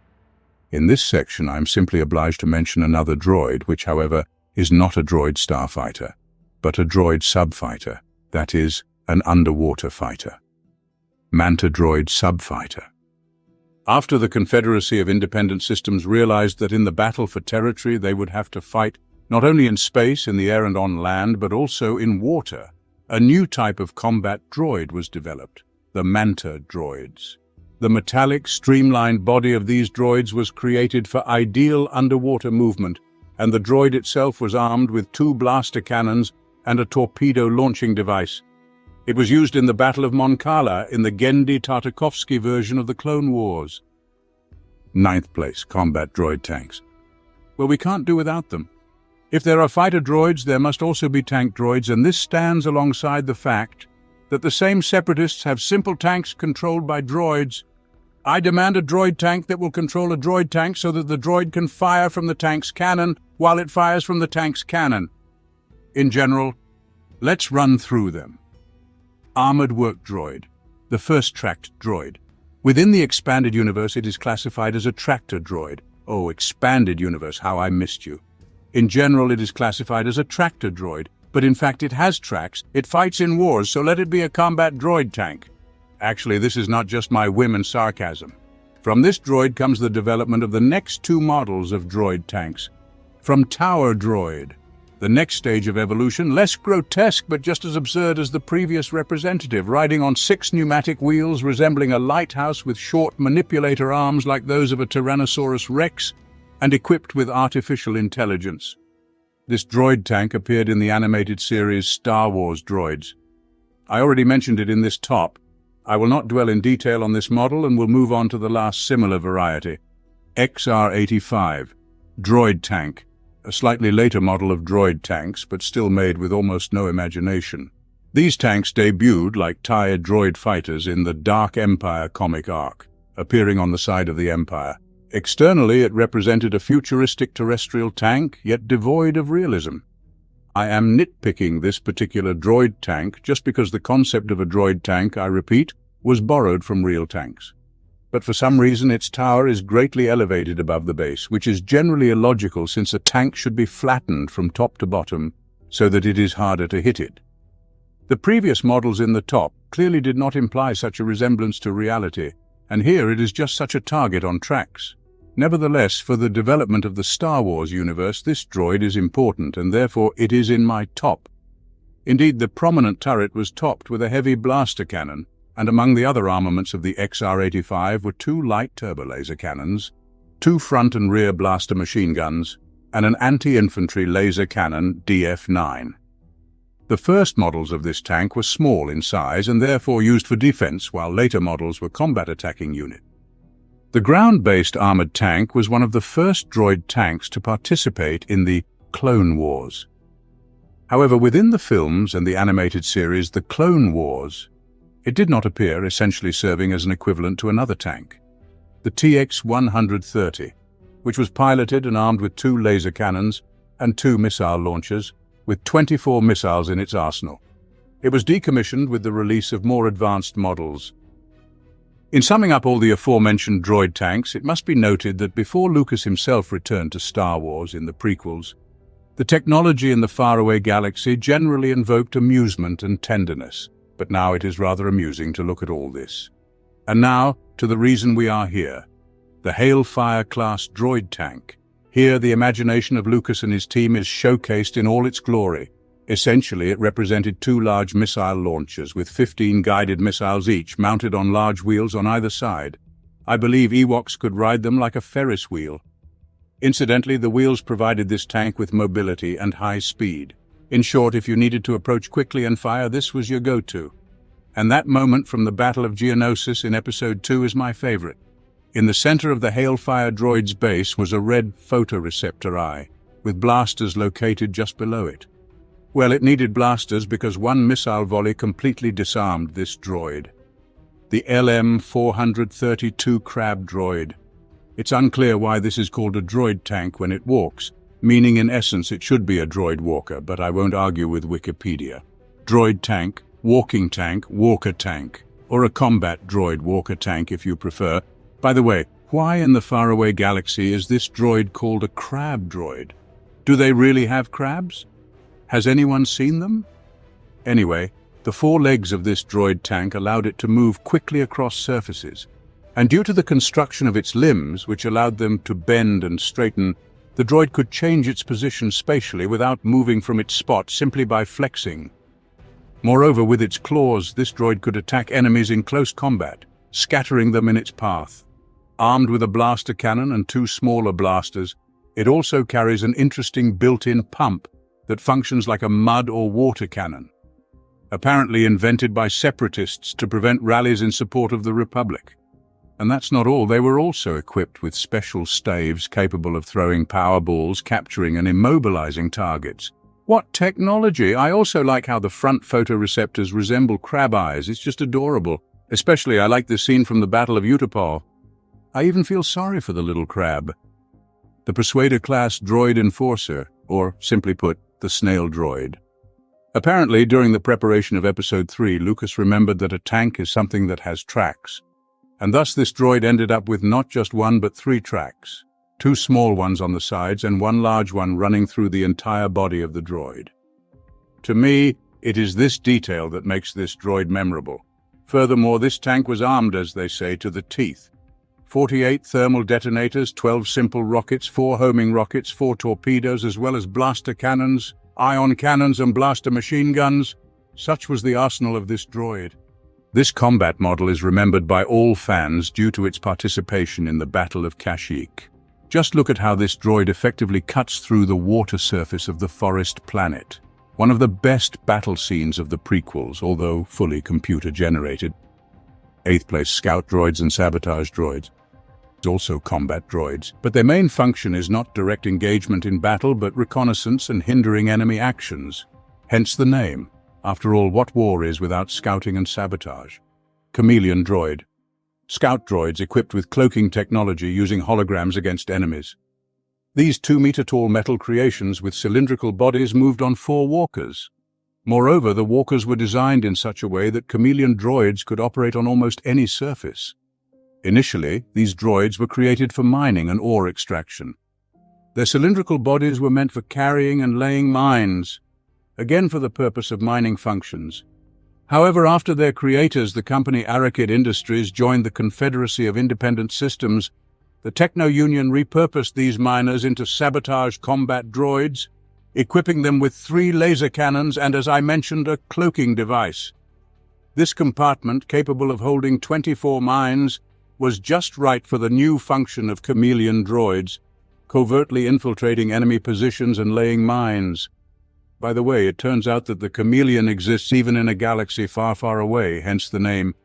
In this section, I am simply obliged to mention another droid, which, however, is not a droid starfighter, but a droid subfighter, that is, an underwater fighter. Manta droid subfighter. After the Confederacy of Independent Systems realized that in the battle for territory they would have to fight not only in space, in the air and on land, but also in water, a new type of combat droid was developed, the Manta droids. The metallic, streamlined body of these droids was created for ideal underwater movement and the droid itself was armed with 2 blaster cannons and a torpedo launching device. It was used in the Battle of Mon Cala in the Genndy Tartakovsky version of the Clone Wars. 9th place, combat droid tanks. Well, we can't do without them. If there are fighter droids, there must also be tank droids, and this stands alongside the fact that the same separatists have simple tanks controlled by droids. I demand a droid tank that will control a droid tank so that the droid can fire from the tank's cannon while it fires from the tank's cannon. In general, let's run through them. Armored Work Droid, the first tracked droid. Within the expanded universe, it is classified as a tractor droid. Oh, expanded universe, how I missed you. In general, it is classified as a tractor droid, but in fact it has tracks. It fights in wars, so let it be a combat droid tank. Actually, this is not just my whim and sarcasm. From this droid comes the development of the next 2 models of droid tanks. From Tower Droid, the next stage of evolution, less grotesque but just as absurd as the previous representative, riding on 6 pneumatic wheels resembling a lighthouse with short manipulator arms like those of a Tyrannosaurus Rex, and equipped with artificial intelligence. This droid tank appeared in the animated series Star Wars Droids. I already mentioned it in this top. I will not dwell in detail on this model and will move on to the last similar variety. XR-85, Droid Tank, a slightly later model of droid tanks, but still made with almost no imagination. These tanks debuted like tired droid fighters in the Dark Empire comic arc, appearing on the side of the Empire. Externally, it represented a futuristic terrestrial tank, yet devoid of realism. I am nitpicking this particular droid tank just because the concept of a droid tank, I repeat, was borrowed from real tanks. But for some reason its tower is greatly elevated above the base, which is generally illogical since a tank should be flattened from top to bottom so that it is harder to hit it. The previous models in the top clearly did not imply such a resemblance to reality, and here it is just such a target on tracks. Nevertheless, for the development of the Star Wars universe, this droid is important, and therefore it is in my top. Indeed, the prominent turret was topped with a heavy blaster cannon, and among the other armaments of the XR-85 were 2 light turbolaser cannons, 2 front and rear blaster machine guns, and an anti-infantry laser cannon DF-9. The first models of this tank were small in size and therefore used for defense, while later models were combat attacking units. The ground-based armored tank was one of the first droid tanks to participate in the Clone Wars. However, within the films and the animated series The Clone Wars, it did not appear, essentially serving as an equivalent to another tank, the TX-130, which was piloted and armed with 2 laser cannons and 2 missile launchers, with 24 missiles in its arsenal. It was decommissioned with the release of more advanced models. In summing up all the aforementioned droid tanks, it must be noted that before Lucas himself returned to Star Wars in the prequels, the technology in the faraway galaxy generally invoked amusement and tenderness, but now it is rather amusing to look at all this. And now, to the reason we are here, the Hailfire-class droid tank. Here, the imagination of Lucas and his team is showcased in all its glory. Essentially, it represented 2 large missile launchers with 15 guided missiles each, mounted on large wheels on either side. I believe Ewoks could ride them like a Ferris wheel. Incidentally, the wheels provided this tank with mobility and high speed. In short, if you needed to approach quickly and fire, this was your go-to. And that moment from the Battle of Geonosis in Episode 2 is my favorite. In the center of the Hailfire droid's base was a red photoreceptor eye, with blasters located just below it. Well, it needed blasters because 1 missile volley completely disarmed this droid. The LM-432 Crab Droid. It's unclear why this is called a droid tank when it walks, meaning in essence it should be a droid walker, but I won't argue with Wikipedia. Droid tank, walking tank, walker tank, or a combat droid walker tank if you prefer. By the way, why in the faraway galaxy is this droid called a crab droid? Do they really have crabs? Has anyone seen them? Anyway, the 4 legs of this droid tank allowed it to move quickly across surfaces, and due to the construction of its limbs, which allowed them to bend and straighten, the droid could change its position spatially without moving from its spot simply by flexing. Moreover, with its claws, this droid could attack enemies in close combat, scattering them in its path. Armed with a blaster cannon and 2 smaller blasters, It also carries an interesting built-in pump that functions like a mud or water cannon, apparently invented by separatists to prevent rallies in support of the Republic. And that's not all, they were also equipped with special staves capable of throwing power balls, capturing and immobilizing targets. What technology! I also like how the front photoreceptors resemble crab eyes. It's just adorable. Especially I like this scene from the Battle of Utapau. I even feel sorry for the little crab. The Persuader-class droid enforcer, or simply put, the snail droid. Apparently, during the preparation of Episode 3, Lucas remembered that a tank is something that has tracks. And thus this droid ended up with not just one but 3 tracks, 2 small ones on the sides and 1 large one running through the entire body of the droid. To me, it is this detail that makes this droid memorable. Furthermore, this tank was armed, as they say, to the teeth. 48 thermal detonators, 12 simple rockets, 4 homing rockets, 4 torpedoes, as well as blaster cannons, ion cannons and blaster machine guns. Such was the arsenal of this droid. This combat model is remembered by all fans due to its participation in the Battle of Kashyyyk. Just look at how this droid effectively cuts through the water surface of the forest planet. One of the best battle scenes of the prequels, although fully computer-generated. 8th place, scout droids and sabotage droids. Also combat droids, but their main function is not direct engagement in battle but reconnaissance and hindering enemy actions. Hence the name. After all, what war is without scouting and sabotage? Chameleon droid. Scout droids equipped with cloaking technology using holograms against enemies. These 2-meter-tall metal creations with cylindrical bodies moved on 4 walkers. Moreover, the walkers were designed in such a way that chameleon droids could operate on almost any surface. Initially, these droids were created for mining and ore extraction. Their cylindrical bodies were meant for carrying and laying mines, again for the purpose of mining functions. However, after their creators, the company Arakid Industries, joined the Confederacy of Independent Systems, the Techno-Union repurposed these miners into sabotage combat droids, equipping them with 3 laser cannons and, as I mentioned, a cloaking device. This compartment, capable of holding 24 mines, was just right for the new function of chameleon droids, covertly infiltrating enemy positions and laying mines. By the way, it turns out that the chameleon exists even in a galaxy far, far away, hence the name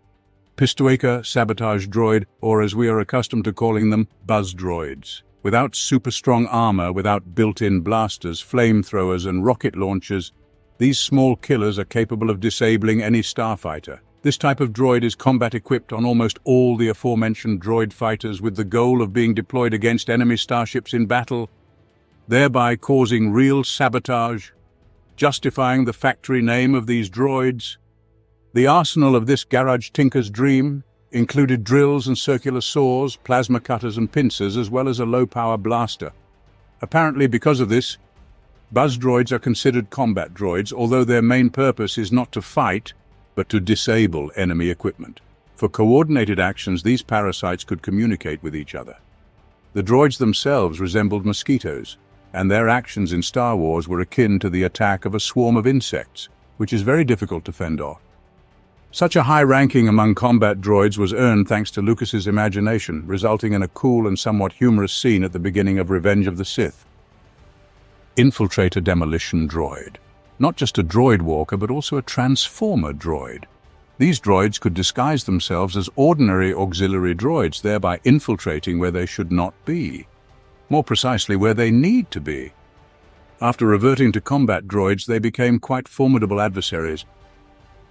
Pistuaker Sabotage Droid, or as we are accustomed to calling them, Buzz Droids. Without super-strong armor, without built-in blasters, flamethrowers and rocket launchers, these small killers are capable of disabling any starfighter. This type of droid is combat-equipped on almost all the aforementioned droid fighters with the goal of being deployed against enemy starships in battle, thereby causing real sabotage, justifying the factory name of these droids. The arsenal of this garage tinker's dream included drills and circular saws, plasma cutters and pincers, as well as a low-power blaster. Apparently, because of this, Buzz droids are considered combat droids, although their main purpose is not to fight, but to disable enemy equipment. For coordinated actions, these parasites could communicate with each other. The droids themselves resembled mosquitoes, and their actions in Star Wars were akin to the attack of a swarm of insects, which is very difficult to fend off. Such a high ranking among combat droids was earned thanks to Lucas's imagination, resulting in a cool and somewhat humorous scene at the beginning of Revenge of the Sith. Infiltrator Demolition Droid. Not just a droid walker, but also a transformer droid. These droids could disguise themselves as ordinary auxiliary droids, thereby infiltrating where they should not be. More precisely, where they need to be. After reverting to combat droids, they became quite formidable adversaries.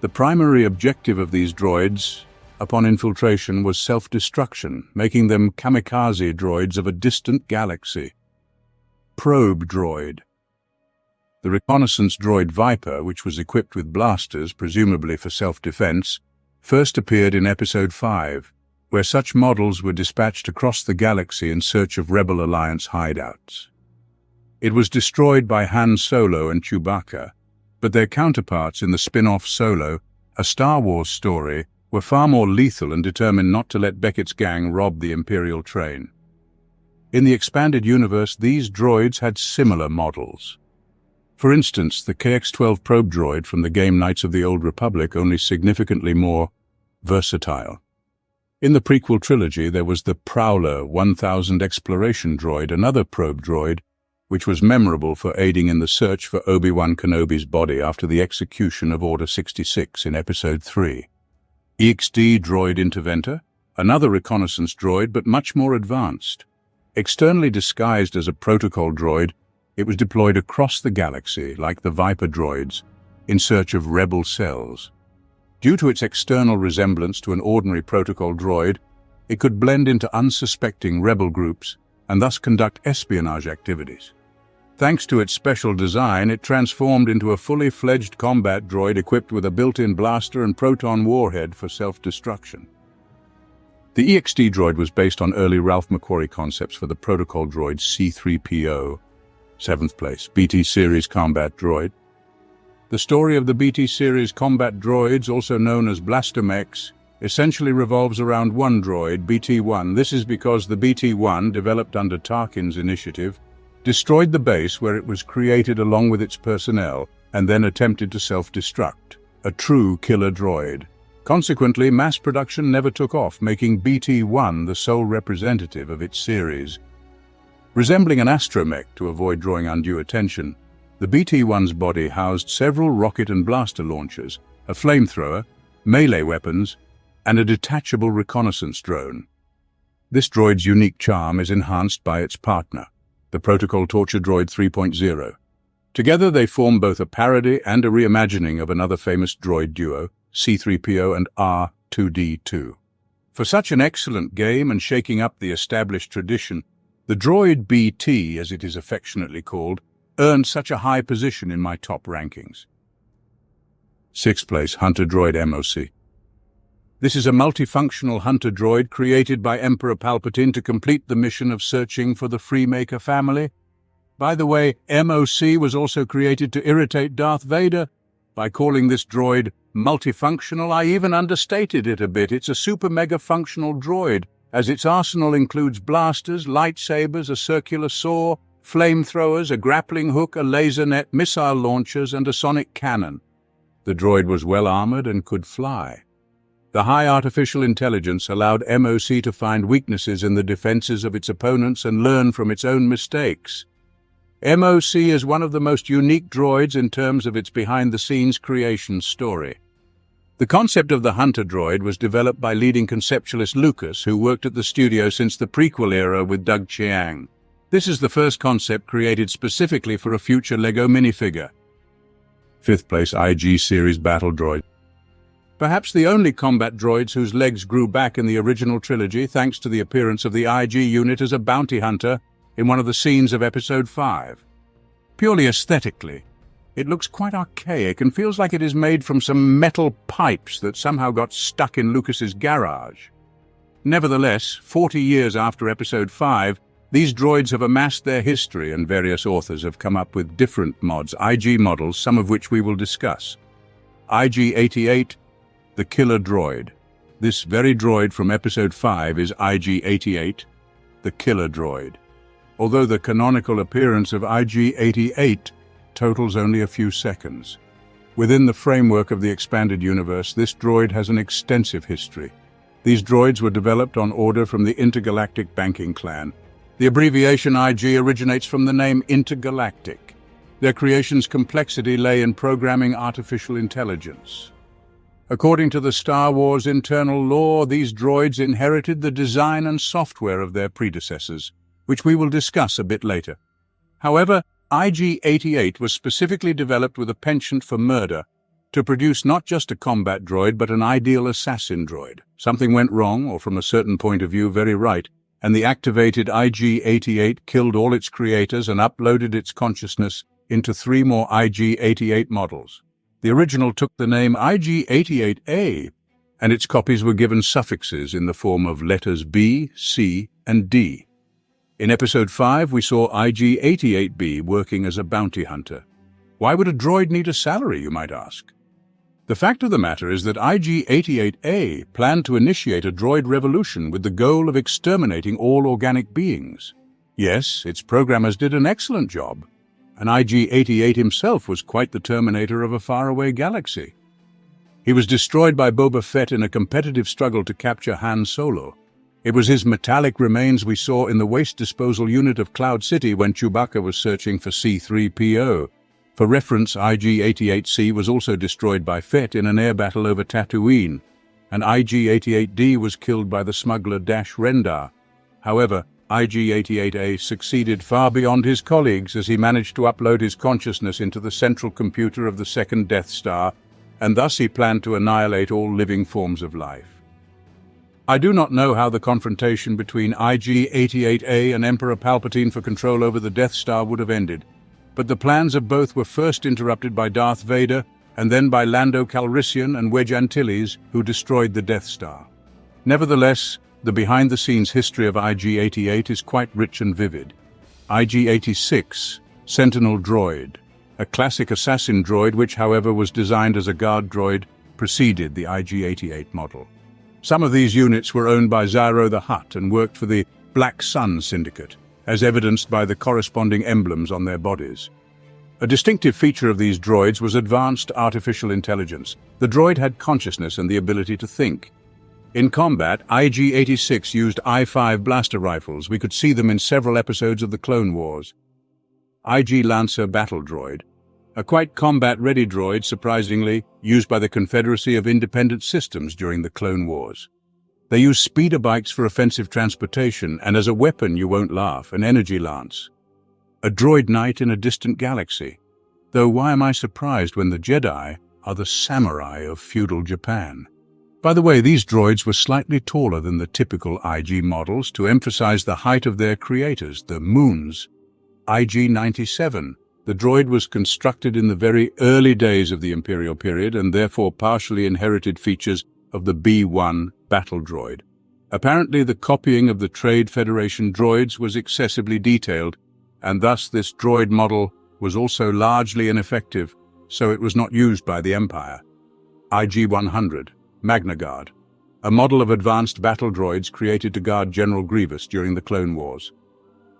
The primary objective of these droids, upon infiltration, was self-destruction, making them kamikaze droids of a distant galaxy. Probe Droid. The reconnaissance droid Viper, which was equipped with blasters, presumably for self-defense, first appeared in Episode 5, where such models were dispatched across the galaxy in search of Rebel Alliance hideouts. It was destroyed by Han Solo and Chewbacca, but their counterparts in the spin-off Solo, A Star Wars Story, were far more lethal and determined not to let Beckett's gang rob the Imperial train. In the expanded universe, these droids had similar models. For instance, the KX-12 probe droid from the game Knights of the Old Republic, only significantly more versatile. In the prequel trilogy, there was the Prowler 1000 exploration droid, another probe droid, which was memorable for aiding in the search for Obi-Wan Kenobi's body after the execution of Order 66 in Episode 3. EXD Droid Interventor, another reconnaissance droid but much more advanced. Externally disguised as a protocol droid, it was deployed across the galaxy, like the Viper droids, in search of rebel cells. Due to its external resemblance to an ordinary protocol droid, it could blend into unsuspecting rebel groups and thus conduct espionage activities. Thanks to its special design, it transformed into a fully fledged combat droid equipped with a built-in blaster and proton warhead for self-destruction. The EXD droid was based on early Ralph McQuarrie concepts for the protocol droid C3PO, 7th place, BT series combat droid. The story of the BT series combat droids, also known as Blastomechs, essentially revolves around one droid, BT-1. This is because the BT-1, developed under Tarkin's initiative, destroyed the base where it was created along with its personnel and then attempted to self-destruct, a true killer droid. Consequently, mass production never took off, making BT-1 the sole representative of its series. Resembling an astromech to avoid drawing undue attention, the BT-1's body housed several rocket and blaster launchers, a flamethrower, melee weapons, and a detachable reconnaissance drone. This droid's unique charm is enhanced by its partner, the Protocol Torture Droid 3.0. Together they form both a parody and a reimagining of another famous droid duo, C3PO and R2D2. For such an excellent game and shaking up the established tradition, the droid BT, as it is affectionately called, earned such a high position in my top rankings. 6th place, Hunter Droid MOC. This is a multifunctional hunter droid created by Emperor Palpatine to complete the mission of searching for the Freemaker family. By the way, MOC was also created to irritate Darth Vader. By calling this droid multifunctional, I even understated it a bit. It's a super-mega functional droid, as its arsenal includes blasters, lightsabers, a circular saw, flamethrowers, a grappling hook, a laser net, missile launchers, and a sonic cannon. The droid was well armored and could fly. The high artificial intelligence allowed MOC to find weaknesses in the defenses of its opponents and learn from its own mistakes. MOC is one of the most unique droids in terms of its behind-the-scenes creation story. The concept of the Hunter droid was developed by leading conceptualist Lucas, who worked at the studio since the prequel era with Doug Chiang. This is the first concept created specifically for a future LEGO minifigure. 5th place, IG series battle droid. Perhaps the only combat droids whose legs grew back in the original trilogy thanks to the appearance of the IG unit as a bounty hunter in one of the scenes of Episode 5. Purely aesthetically, it looks quite archaic and feels like it is made from some metal pipes that somehow got stuck in Lucas's garage. Nevertheless, 40 years after Episode 5, these droids have amassed their history and various authors have come up with different mods, IG models, some of which we will discuss. IG-88, the killer droid. This very droid from Episode 5 is IG-88, the killer droid. Although the canonical appearance of IG-88 totals only a few seconds. Within the framework of the expanded universe, this droid has an extensive history. These droids were developed on order from the Intergalactic Banking Clan. The abbreviation IG originates from the name Intergalactic. Their creation's complexity lay in programming artificial intelligence. According to the Star Wars internal lore, these droids inherited the design and software of their predecessors, which we will discuss a bit later. However, IG-88 was specifically developed with a penchant for murder to produce not just a combat droid but an ideal assassin droid. Something went wrong, or from a certain point of view very right, and the activated IG-88 killed all its creators and uploaded its consciousness into 3 more IG-88 models. The original took the name IG-88A, and its copies were given suffixes in the form of letters B, C, and D. In Episode 5, we saw IG-88B working as a bounty hunter. Why would a droid need a salary, you might ask? The fact of the matter is that IG-88A planned to initiate a droid revolution with the goal of exterminating all organic beings. Yes, its programmers did an excellent job, and IG-88 himself was quite the terminator of a faraway galaxy. He was destroyed by Boba Fett in a competitive struggle to capture Han Solo. It was his metallic remains we saw in the waste disposal unit of Cloud City when Chewbacca was searching for C-3PO. For reference, IG-88C was also destroyed by Fett in an air battle over Tatooine, and IG-88D was killed by the smuggler Dash Rendar. However, IG-88A succeeded far beyond his colleagues as he managed to upload his consciousness into the central computer of the second Death Star, and thus he planned to annihilate all living forms of life. I do not know how the confrontation between IG-88A and Emperor Palpatine for control over the Death Star would have ended, but the plans of both were first interrupted by Darth Vader and then by Lando Calrissian and Wedge Antilles, who destroyed the Death Star. Nevertheless, the behind-the-scenes history of IG-88 is quite rich and vivid. IG-86, Sentinel Droid, a classic assassin droid which, however, was designed as a guard droid, preceded the IG-88 model. Some of these units were owned by Zyro the Hutt and worked for the Black Sun Syndicate, as evidenced by the corresponding emblems on their bodies. A distinctive feature of these droids was advanced artificial intelligence. The droid had consciousness and the ability to think. In combat, IG-86 used I-5 blaster rifles. We could see them in several episodes of the Clone Wars. IG Lancer Battle Droid, a quite combat-ready droid, surprisingly, used by the Confederacy of Independent Systems during the Clone Wars. They use speeder bikes for offensive transportation, and as a weapon, you won't laugh, an energy lance. A droid knight in a distant galaxy. Though why am I surprised when the Jedi are the samurai of feudal Japan? By the way, these droids were slightly taller than the typical IG models to emphasize the height of their creators, the Moons. IG-97. The droid was constructed in the very early days of the Imperial period and therefore partially inherited features of the B-1 battle droid. Apparently, the copying of the Trade Federation droids was excessively detailed, and thus this droid model was also largely ineffective, so it was not used by the Empire. IG-100, Magna Guard, a model of advanced battle droids created to guard General Grievous during the Clone Wars.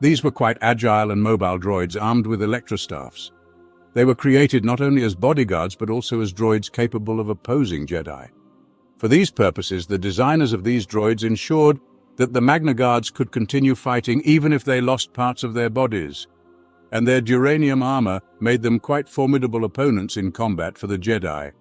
These were quite agile and mobile droids armed with electrostaffs. They were created not only as bodyguards but also as droids capable of opposing Jedi. For these purposes, the designers of these droids ensured that the Magna Guards could continue fighting even if they lost parts of their bodies, and their duranium armor made them quite formidable opponents in combat for the Jedi.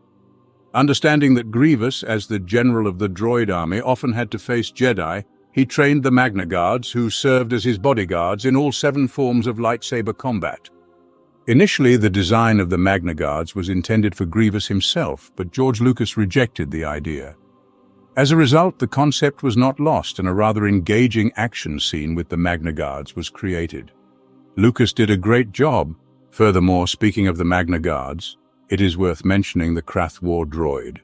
Understanding that Grievous, as the general of the droid army, often had to face Jedi, he trained the Magna Guards, who served as his bodyguards in all 7 forms of lightsaber combat. Initially, the design of the Magna Guards was intended for Grievous himself, but George Lucas rejected the idea. As a result, the concept was not lost and a rather engaging action scene with the Magna Guards was created. Lucas did a great job. Furthermore, speaking of the Magna Guards, it is worth mentioning the Krath War Droid,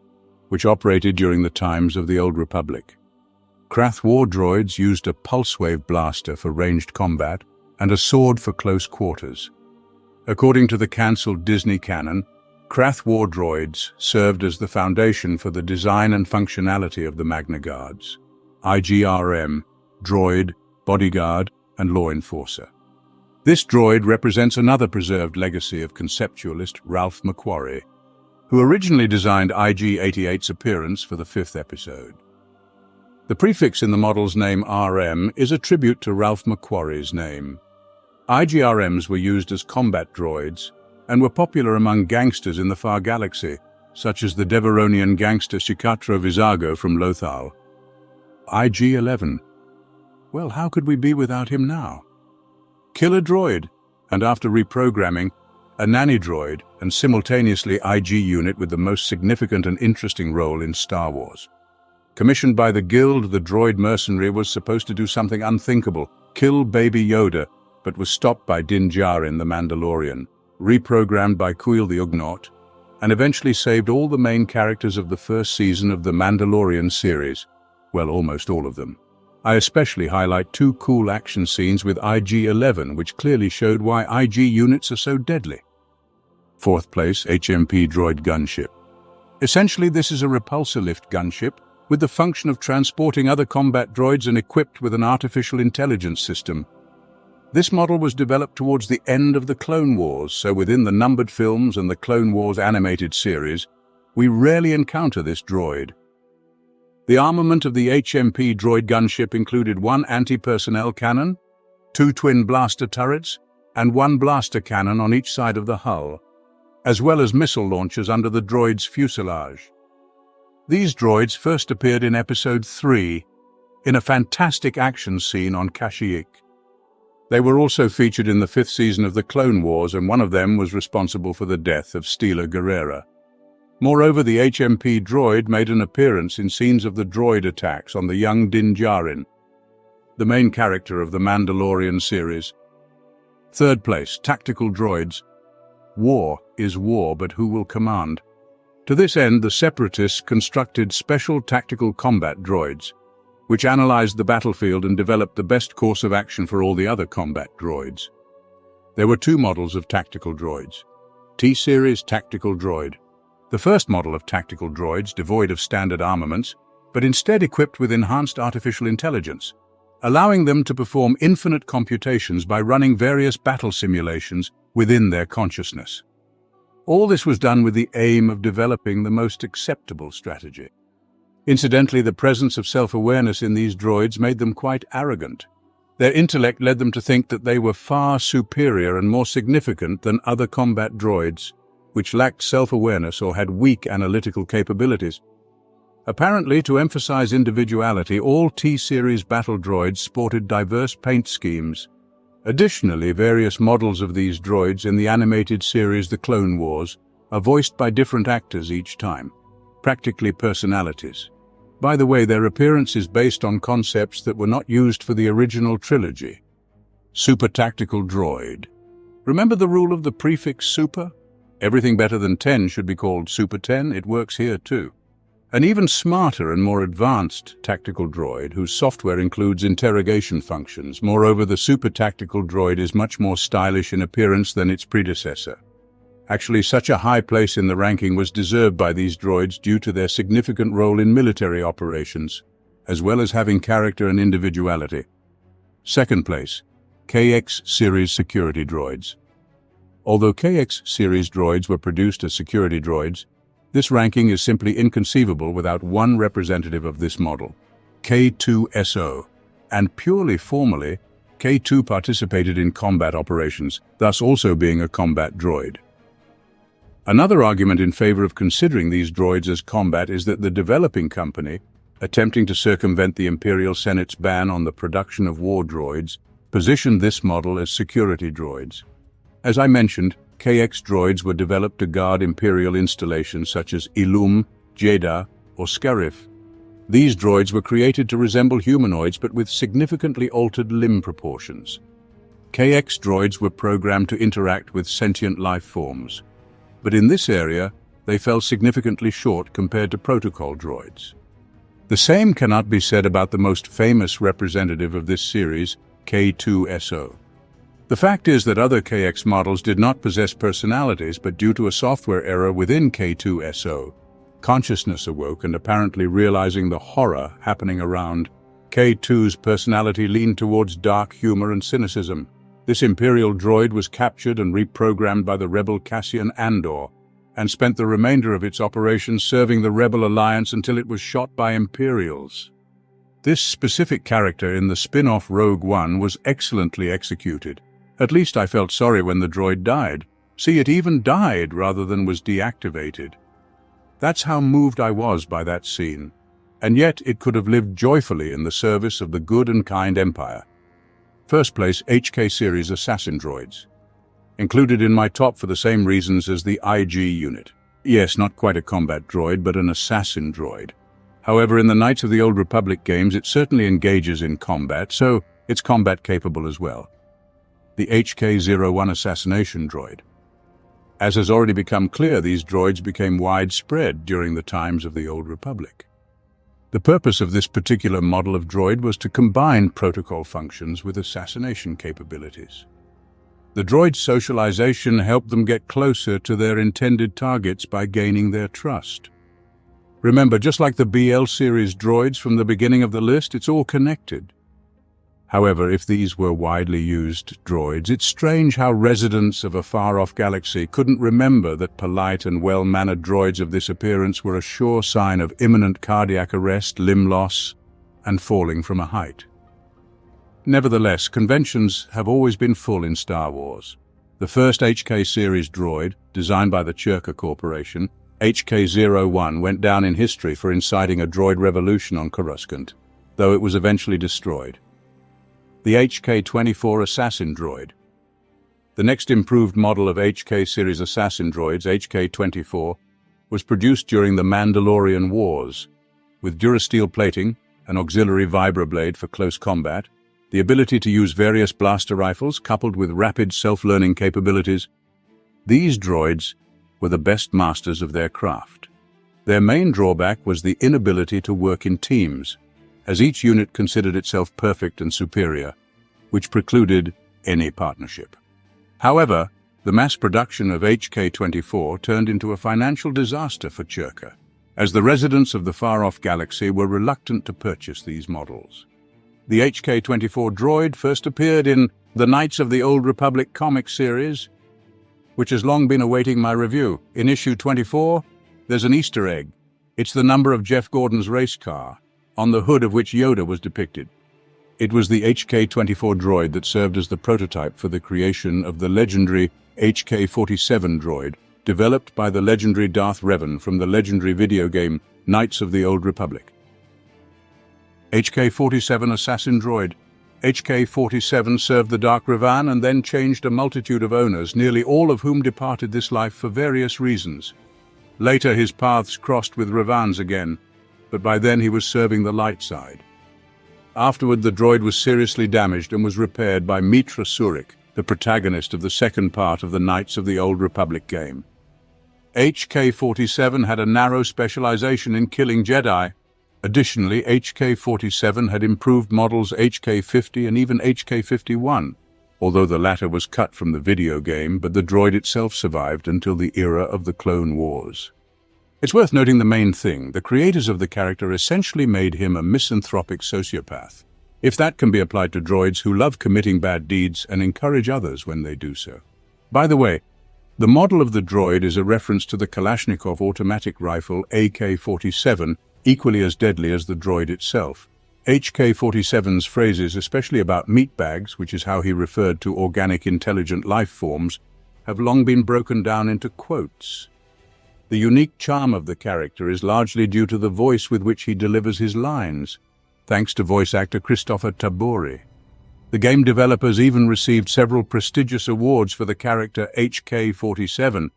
which operated during the times of the Old Republic. Krath War Droids used a pulse-wave blaster for ranged combat and a sword for close quarters. According to the cancelled Disney canon, Krath War Droids served as the foundation for the design and functionality of the Magna Guards, IGRM, Droid, Bodyguard, and Law Enforcer. This droid represents another preserved legacy of conceptualist Ralph McQuarrie, who originally designed IG-88's appearance for the 5th episode. The prefix in the model's name RM is a tribute to Ralph McQuarrie's name. IGRMs were used as combat droids and were popular among gangsters in the far galaxy, such as the Deveronian gangster Shikatra Vizago from Lothal. IG-11. Well, how could we be without him now? Killer droid, and after reprogramming, a nanny droid and simultaneously IG unit with the most significant and interesting role in Star Wars. Commissioned by the Guild, the droid mercenary was supposed to do something unthinkable, kill Baby Yoda, but was stopped by Din Djarin the Mandalorian, reprogrammed by Kuiil the Ugnaught, and eventually saved all the main characters of the first season of the Mandalorian series. Well, almost all of them. I especially highlight 2 cool action scenes with IG-11, which clearly showed why IG units are so deadly. 4th place, HMP Droid Gunship. Essentially, this is a repulsor lift gunship with the function of transporting other combat droids and equipped with an artificial intelligence system. This model was developed towards the end of the Clone Wars, so within the numbered films and the Clone Wars animated series, We rarely encounter this droid. The armament of the HMP droid gunship included one anti-personnel cannon, two twin blaster turrets, and one blaster cannon on each side of the hull, as well as missile launchers under the droid's fuselage. These droids first appeared in Episode 3, in a fantastic action scene on Kashyyyk. They were also featured in the 5th season of the Clone Wars, and one of them was responsible for the death of Stila Guerrera. Moreover, the HMP droid made an appearance in scenes of the droid attacks on the young Din Djarin, the main character of the Mandalorian series. Third place, tactical droids. War is war, but who will command? To this end, the Separatists constructed special tactical combat droids, which analyzed the battlefield and developed the best course of action for all the other combat droids. There were two models of tactical droids. T-Series Tactical Droid. The first model of tactical droids, devoid of standard armaments, but instead equipped with enhanced artificial intelligence, allowing them to perform infinite computations by running various battle simulations within their consciousness. All this was done with the aim of developing the most acceptable strategy. Incidentally, the presence of self-awareness in these droids made them quite arrogant. Their intellect led them to think that they were far superior and more significant than other combat droids, which lacked self-awareness or had weak analytical capabilities. Apparently, to emphasize individuality, all T-Series battle droids sported diverse paint schemes. Additionally, various models of these droids in the animated series The Clone Wars are voiced by different actors each time, practically personalities. By the way, their appearance is based on concepts that were not used for the original trilogy. Super Tactical Droid. Remember the rule of the prefix super? Everything better than 10 should be called Super 10. It works here too. An even smarter and more advanced tactical droid whose software includes interrogation functions. Moreover, the Super Tactical Droid is much more stylish in appearance than its predecessor. Actually, such a high place in the ranking was deserved by these droids due to their significant role in military operations, as well as having character and individuality. Second place, KX Series Security Droids. Although KX Series droids were produced as security droids, this ranking is simply inconceivable without one representative of this model, K2SO, and purely formally, K2 participated in combat operations, thus also being a combat droid. Another argument in favor of considering these droids as combat is that the developing company, attempting to circumvent the Imperial Senate's ban on the production of war droids, positioned this model as security droids. As I mentioned, KX droids were developed to guard Imperial installations such as Ilum, Jeddah, or Scarif. These droids were created to resemble humanoids but with significantly altered limb proportions. KX droids were programmed to interact with sentient life forms, but in this area, they fell significantly short compared to protocol droids. The same cannot be said about the most famous representative of this series, K2SO. The fact is that other KX models did not possess personalities, but due to a software error within K2SO, consciousness awoke, and apparently realizing the horror happening around, K2's personality leaned towards dark humor and cynicism. This Imperial droid was captured and reprogrammed by the rebel Cassian Andor, and spent the remainder of its operations serving the Rebel Alliance until it was shot by Imperials. This specific character in the spin-off Rogue One was excellently executed. At least I felt sorry when the droid died. See, it even died rather than was deactivated. That's how moved I was by that scene. And yet it could have lived joyfully in the service of the good and kind Empire. First place, HK Series Assassin Droids. Included in my top for the same reasons as the IG unit. Yes, not quite a combat droid, but an assassin droid. However, in the Knights of the Old Republic games, it certainly engages in combat, so it's combat capable as well. The HK-01 Assassination Droid. As has already become clear, these droids became widespread during the times of the Old Republic. The purpose of this particular model of droid was to combine protocol functions with assassination capabilities. The droid's socialization helped them get closer to their intended targets by gaining their trust. Remember, just like the BL series droids from the beginning of the list, it's all connected. However, if these were widely used droids, it's strange how residents of a far-off galaxy couldn't remember that polite and well-mannered droids of this appearance were a sure sign of imminent cardiac arrest, limb loss, and falling from a height. Nevertheless, conventions have always been full in Star Wars. The first HK series droid, designed by the Churka Corporation, HK-01, went down in history for inciting a droid revolution on Coruscant, though it was eventually destroyed. The HK-24 Assassin Droid. The next improved model of HK series assassin droids, HK-24, was produced during the Mandalorian Wars, with durasteel plating, an auxiliary vibroblade for close combat, the ability to use various blaster rifles coupled with rapid self-learning capabilities. These droids were the best masters of their craft. Their main drawback was the inability to work in teams, as each unit considered itself perfect and superior, which precluded any partnership. However, the mass production of HK-24 turned into a financial disaster for Churka, as the residents of the far-off galaxy were reluctant to purchase these models. The HK-24 droid first appeared in the Knights of the Old Republic comic series, which has long been awaiting my review. In issue 24, there's an Easter egg. It's the number of Jeff Gordon's race car, on the hood of which Yoda was depicted. It was the HK-24 droid that served as the prototype for the creation of the legendary HK-47 droid, developed by the legendary Darth Revan from the legendary video game Knights of the Old Republic. HK-47 Assassin Droid. HK-47 served the Dark Revan and then changed a multitude of owners, nearly all of whom departed this life for various reasons. Later his paths crossed with Revans again, but by then he was serving the light side. Afterward, the droid was seriously damaged and was repaired by Mitra Surik, the protagonist of the second part of the Knights of the Old Republic game. HK-47 had a narrow specialization in killing Jedi. Additionally, HK-47 had improved models HK-50 and even HK-51, although the latter was cut from the video game, but the droid itself survived until the era of the Clone Wars. It's worth noting the main thing: the creators of the character essentially made him a misanthropic sociopath, if that can be applied to droids who love committing bad deeds and encourage others when they do so. By the way, the model of the droid is a reference to the Kalashnikov automatic rifle AK-47, equally as deadly as the droid itself. HK-47's phrases, especially about meatbags, which is how he referred to organic intelligent life forms, have long been broken down into quotes. The unique charm of the character is largely due to the voice with which he delivers his lines, thanks to voice actor Christopher Tabori. The game developers even received several prestigious awards for the character HK-47,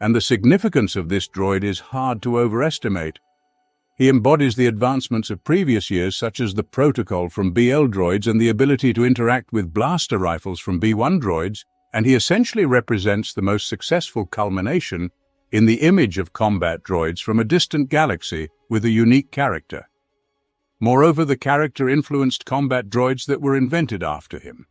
and the significance of this droid is hard to overestimate. He embodies the advancements of previous years, such as the protocol from BL droids and the ability to interact with blaster rifles from B1 droids, and he essentially represents the most successful culmination in the image of combat droids from a distant galaxy with a unique character. Moreover, the character influenced combat droids that were invented after him.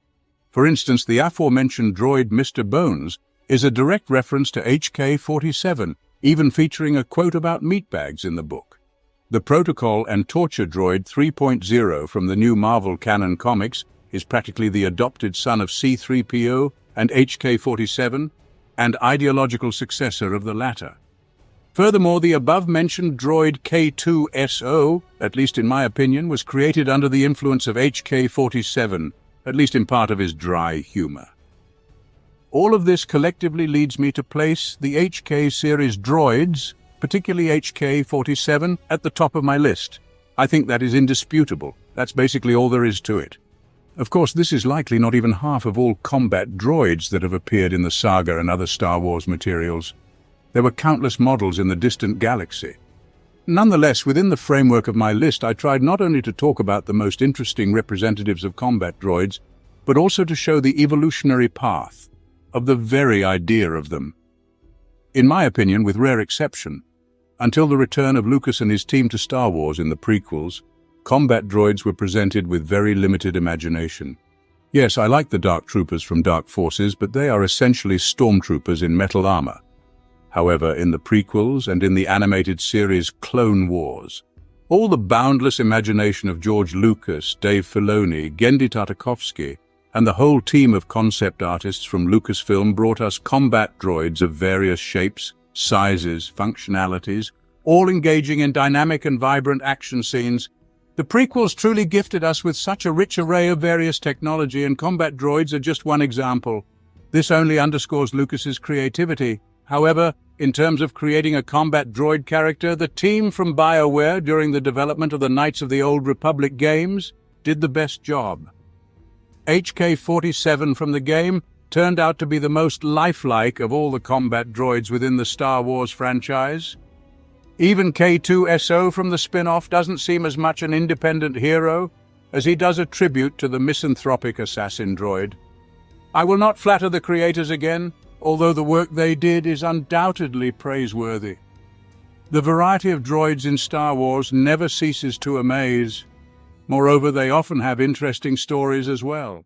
For instance, the aforementioned droid Mr. Bones is a direct reference to HK-47, even featuring a quote about meatbags in the book. The Protocol and Torture Droid 3.0 from the new Marvel canon comics is practically the adopted son of C-3PO and HK-47, and ideological successor of the latter. Furthermore, the above-mentioned droid K2SO, at least in my opinion, was created under the influence of HK-47, at least in part of his dry humor. All of this collectively leads me to place the HK series droids, particularly HK-47, at the top of my list. I think that is indisputable. That's basically all there is to it. Of course, this is likely not even half of all combat droids that have appeared in the saga and other Star Wars materials. There were countless models in the distant galaxy. Nonetheless, within the framework of my list, I tried not only to talk about the most interesting representatives of combat droids, but also to show the evolutionary path of the very idea of them. In my opinion, with rare exception, until the return of Lucas and his team to Star Wars in the prequels, combat droids were presented with very limited imagination. Yes, I like the Dark Troopers from Dark Forces, but they are essentially stormtroopers in metal armor. However, in the prequels and in the animated series Clone Wars, All the boundless imagination of George Lucas, Dave Filoni, Genndy Tartakovsky, and the whole team of concept artists from Lucasfilm brought us combat droids of various shapes, sizes, functionalities, all engaging in dynamic and vibrant action scenes. The prequels truly gifted us with such a rich array of various technology, and combat droids are just one example. This only underscores Lucas's creativity. However, in terms of creating a combat droid character, the team from BioWare during the development of the Knights of the Old Republic games did the best job. HK-47 from the game turned out to be the most lifelike of all the combat droids within the Star Wars franchise. Even K2SO from the spin-off doesn't seem as much an independent hero as he does a tribute to the misanthropic assassin droid. I will not flatter the creators again, although the work they did is undoubtedly praiseworthy. The variety of droids in Star Wars never ceases to amaze. Moreover, they often have interesting stories as well.